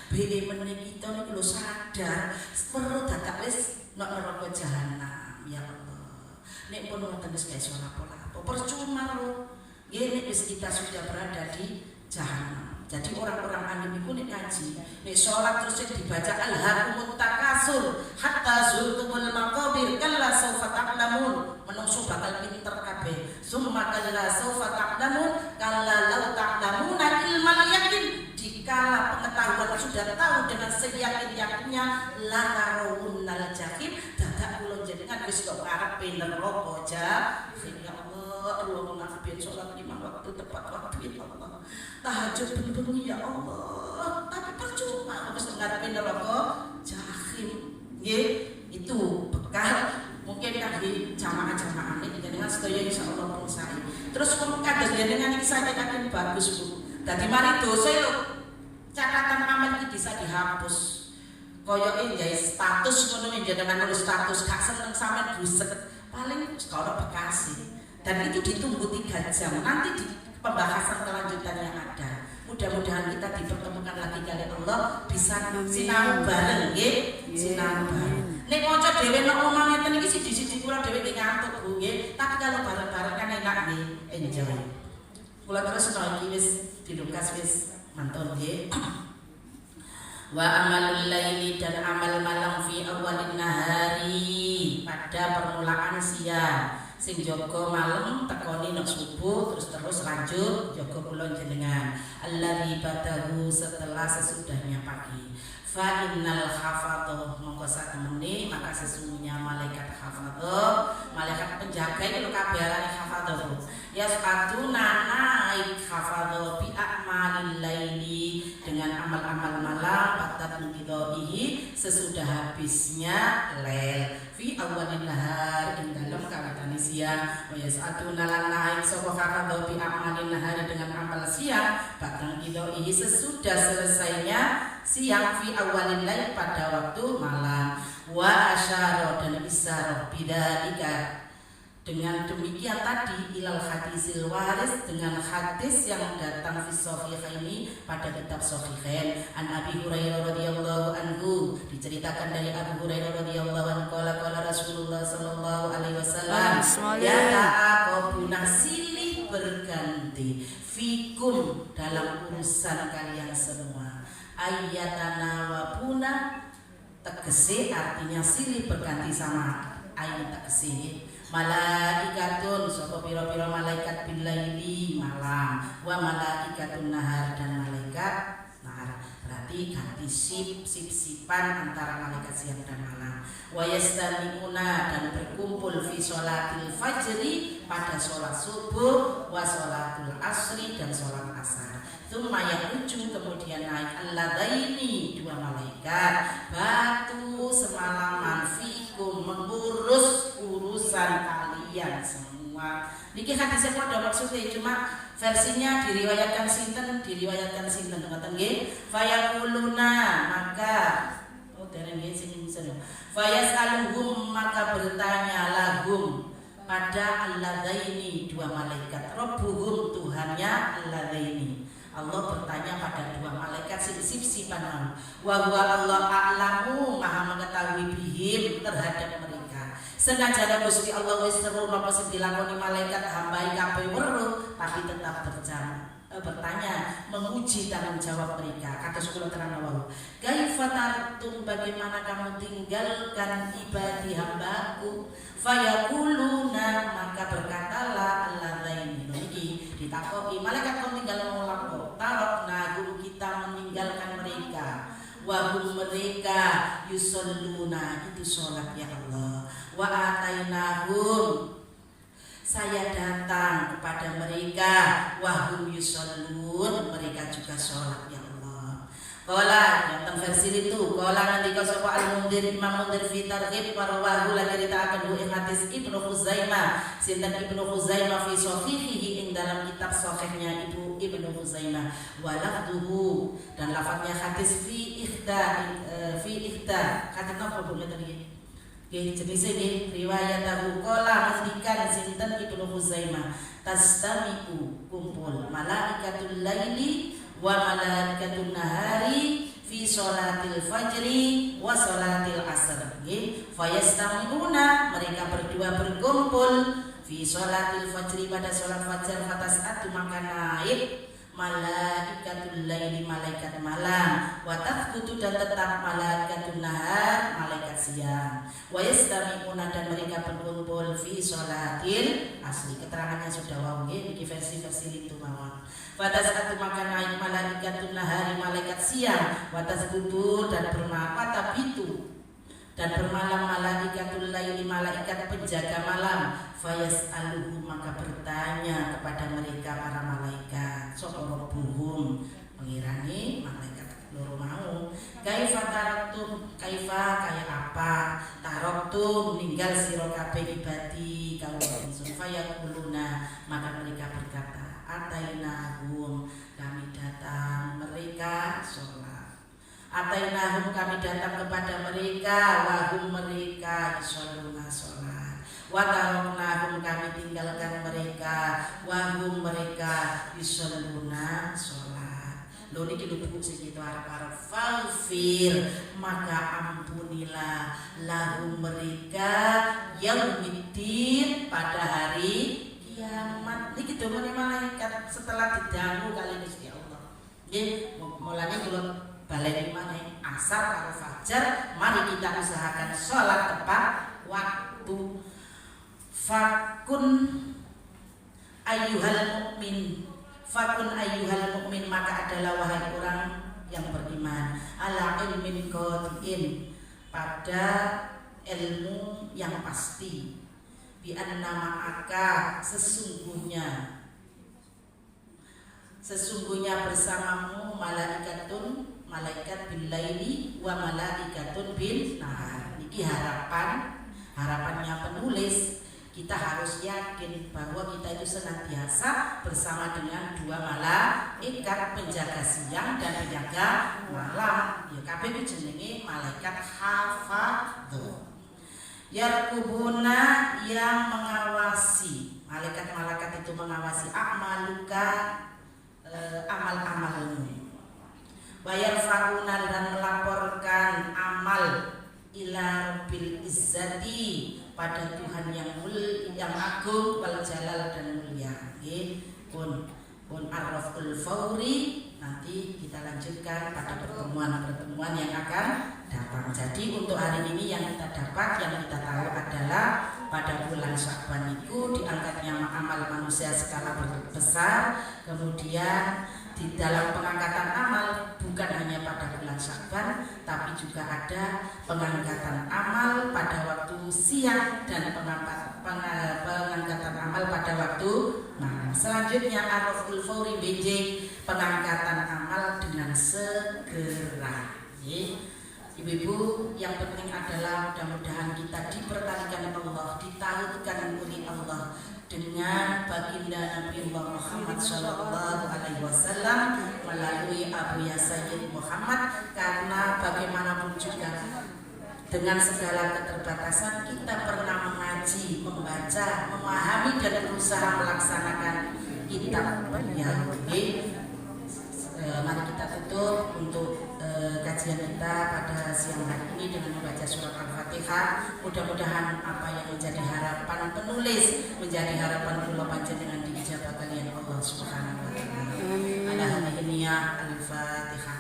Bene meneh kita niku lho sadar perlu dadak wis nek neraka jahanam ya Allah. Nek pun ngoten wis gak iso lapo-lapo. Percuma lho. Nggih nek wis kita sudah berada di jahanam. Jadi orang-orang alim iku nek ngaji, nek salat terus dibaca alhaakumut takasur hatta zurtumul maqabir kalla saufa ta'lamun. Menungso bakal pinter kabeh. Summa kalla saufa ta'lamun kalla law ta'lamuna ilmal yakin. Dikala pengetahuan sudah tahu dengan seyakin-yakinnya la tarawunnal jahim dadak kula jenengan wis kok karepe neraka jahim. Ya Allah, Allahumma bin salat 5 waktu tepat waktu ya Allah. Tahajud bengi ya Allah. Tapi percuma wis ngarepe neraka jahim. Nggih, itu bekal mungkin kangge jamaah-jamaah niki jenengan sedaya insyaallah pun sae. Terus wong kados jenengan iki saking bagus Bu. Dadi mari dosa lho. Catatan amal iki bisa dihapus. Koyoke gawe status ngono jenengan nulis status gak seneng sampean buset. Paling sekolah Bekasi. Dan itu ditunggu 3 jam. Nanti di pembahasan kelanjutannya ada. Mudah-mudahan kita dipertemukan lagi kali Allah bisa sinau bareng nggih. Sinau bareng. Nek kanca dhewe nek omah ngeten iki siji-siji kula dhewe ngantuk Bu nggih. Tapi kalau bareng-bareng kan enak nggih. Enjoy. Kula terus iki wis dilukas wis mantun nggih. Wa amalul laili dan amal malam fi awalin nahari pada permulaan siang. Sing jaga malam tekoni nek subuh terus lanjut jaga kula jenengan alladzi batahu setelah sesudahnya pagi fa innal hafadhah mongko satemene maka sesungguhnya malaikat hafadhah malaikat penjaga itu kabeh arane hafadhah ya sepatuna naik hafadhah bi a'malil laili dengan amal-amal malam batat mungkidohi sesudah habisnya lail fi awalin nahar ing dalem kawitane siang wa yas'atuna lan naik sapa hafadhah bi a'malin nahar dengan amal siang batal mungkidohi sesudah selesainya siang fi awalin lail pada waktu malam wa asyara dan isyarah bidzalika dengan demikian tadi ilal hadisil waris dengan hadis yang datang fi sahihaini pada kitab sahihain an Abi Hurairah radhiyallahu anhu diceritakan dari Abu Hurairah radhiyallahu anhu qala Rasulullah sallallahu alaihi wasallam ya ta'aqabuna silih berganti fikum dalam urusan kalian semua ayatana wabuna tegese artinya silih berganti sama ayat tegese malaikatun sapa pira-pira malaikat billaili malam wa malaikatun nahar dan malaikat nahar. Berarti ganti sip-sipan antara malaikat siang dan malam. Wa yastami'una dan berkumpul fi sholatil fajri pada sholat subuh, wa sholatul asri dan sholat asar. Tsumma yaruju kemudian naik alladaini dua malaikat batu semalaman fikum mengurus urusan kalian semua. Niki hadisnya padha maksudnya cuma versinya diriwayatkan sinten ngoten nggih. Fayaquluna maka dereng nggih sing fayasaluhum maka bertanya lahum pada alladaini dua malaikat rabbuhum Tuhannya alladaini. Allah bertanya pada dua malaikat sip-sipan wa huwa Allah a'lamu maha mengetahui bihim terhadap mereka. Senajan Gusti Allah wis seru napa sing dilakoni malaikat hambai kabeh weruh tapi tetap bertanya menguji tanggung jawab mereka. Kata kula terang wau kaifa tartum bagaimana kamu tinggalkan ibadi hambaku fayaquluna maka berkatalah alladaini niki ditakoki malaikat kau tinggal ngolak tarokna guru kita meninggalkan mereka wahum mereka yusalluna itu sholat ya Allah wa atainahum saya datang kepada mereka wahum yusallun mereka juga sholat ya Allah. Qala yang versi itu qala ngendika sapa al-Mundhir Imam Mundhir fi targhib parawahu lan nyritakaken ing hadis Ibnu Khuzaimah sinten Ibnu Khuzaimah fi sahihihi ing dalam kitab sahihnya Ibnu Khuzaimah wa lafduhu dan lafadznya hadis fi ikhda kata napa boleh tadi nggih jenise nggih riwayat Abu Qala ngendikan sinten Ibnu Khuzaimah tastami'u kumpul malaikatul laili wa malaikatun nahari fi sholatil fajri wa sholatil asr nggih fayastami'una mereka berdua berkumpul fi sholatil fajri pada sholat fajar fatas'atu maka naik malaikatul laili malaikat malam wa tathbutu dan tetap malaikatun nahar malaikat siang wa yastami'una dan mereka berkumpul fi sholatil asri. Keterangannya sudah wau nggih iki versi-versi itu mawon. Fatas'atu maka naik malaikatun nahari malaikat siang wa tathbutu dan bermata bitu dan bermalam malaikatul laili malaikat penjaga malam fayas'aluhu maka bertanya kepada mereka para malaikat sapa rabbuhum pengirani malaikat loro mau kaifa taraktum kaifa kaya apa taraktum meninggal sira kabeh ibadi kaum ingsun fayaquluna maka mereka berkata atainahum kami datang mereka sholat atainahum kami datang kepada mereka wahum mereka yusholluna sholat wa taraknahum kami tinggalkan mereka wahum mereka yusholluna sholat. Lho niki lho sing kita arep-arep faghfir maka ampunilah lahum mereka yaumiddin pada hari kiamat. Niki dongane malaikat setelah diganggu kali Gusti Allah. Nggih mulane kula baleni maneh asar karo fajar mari kita usahakan sholat tepat waktu. Fakun ayyuhal mukmin maka adalah wahai orang yang beriman ala ilmin qadin pada ilmu yang pasti bi anna ma'aka sesungguhnya bersamamu malaikat bil laili wa malaikatun bin nahar. Niki harapannya penulis kita harus yakin bahwa kita itu senantiasa bersama dengan dua malaikat penjaga siang dan penjaga malam. Ya kabeh iki jenenge malaikat hafadz. Yarqubuna yang mengawasi. Malaikat-malaikat itu mengawasi amaluka amal-amalmu. Bayar fauna dan melaporkan amal ila rabbil izzati pada Tuhan yang agung wal jalal dan mulia. Nggih pun arraful fauri nanti kita lanjutkan pada pertemuan yang akan datang. Jadi untuk hari ini yang kita dapat yang kita tahu adalah pada bulan Sya'ban itu diangkatnya amal manusia skala besar. Kemudian di dalam pengangkatan amal bukan hanya pada bulan Sya'ban, tapi juga ada pengangkatan amal pada waktu siang dan pengangkatan amal pada waktu malam. Selanjutnya Araful Fawri BJ, pengangkatan amal dengan segera. Ibu-ibu, yang penting adalah mudah-mudahan kita dipertahankan Allah, ditautkan oleh Allah dengan baginda Nabi Muhammad Sallallahu Alaihi Wasallam melalui Abu Ya Sayyid Muhammad, karena bagaimanapun juga dengan segala keterbatasan kita pernah mengaji, membaca, memahami dan berusaha melaksanakan kitab beliau. Mari kita tutup untuk kajian kita pada siang hari ini dengan membaca surat Al-Fatihah. Mudah-mudahan apa yang menjadi harapan penulis menjadi harapan kula panjenengan diijabah kalian Allah Subhanahu wa taala. Alhamdulillah. Al-Fatihah.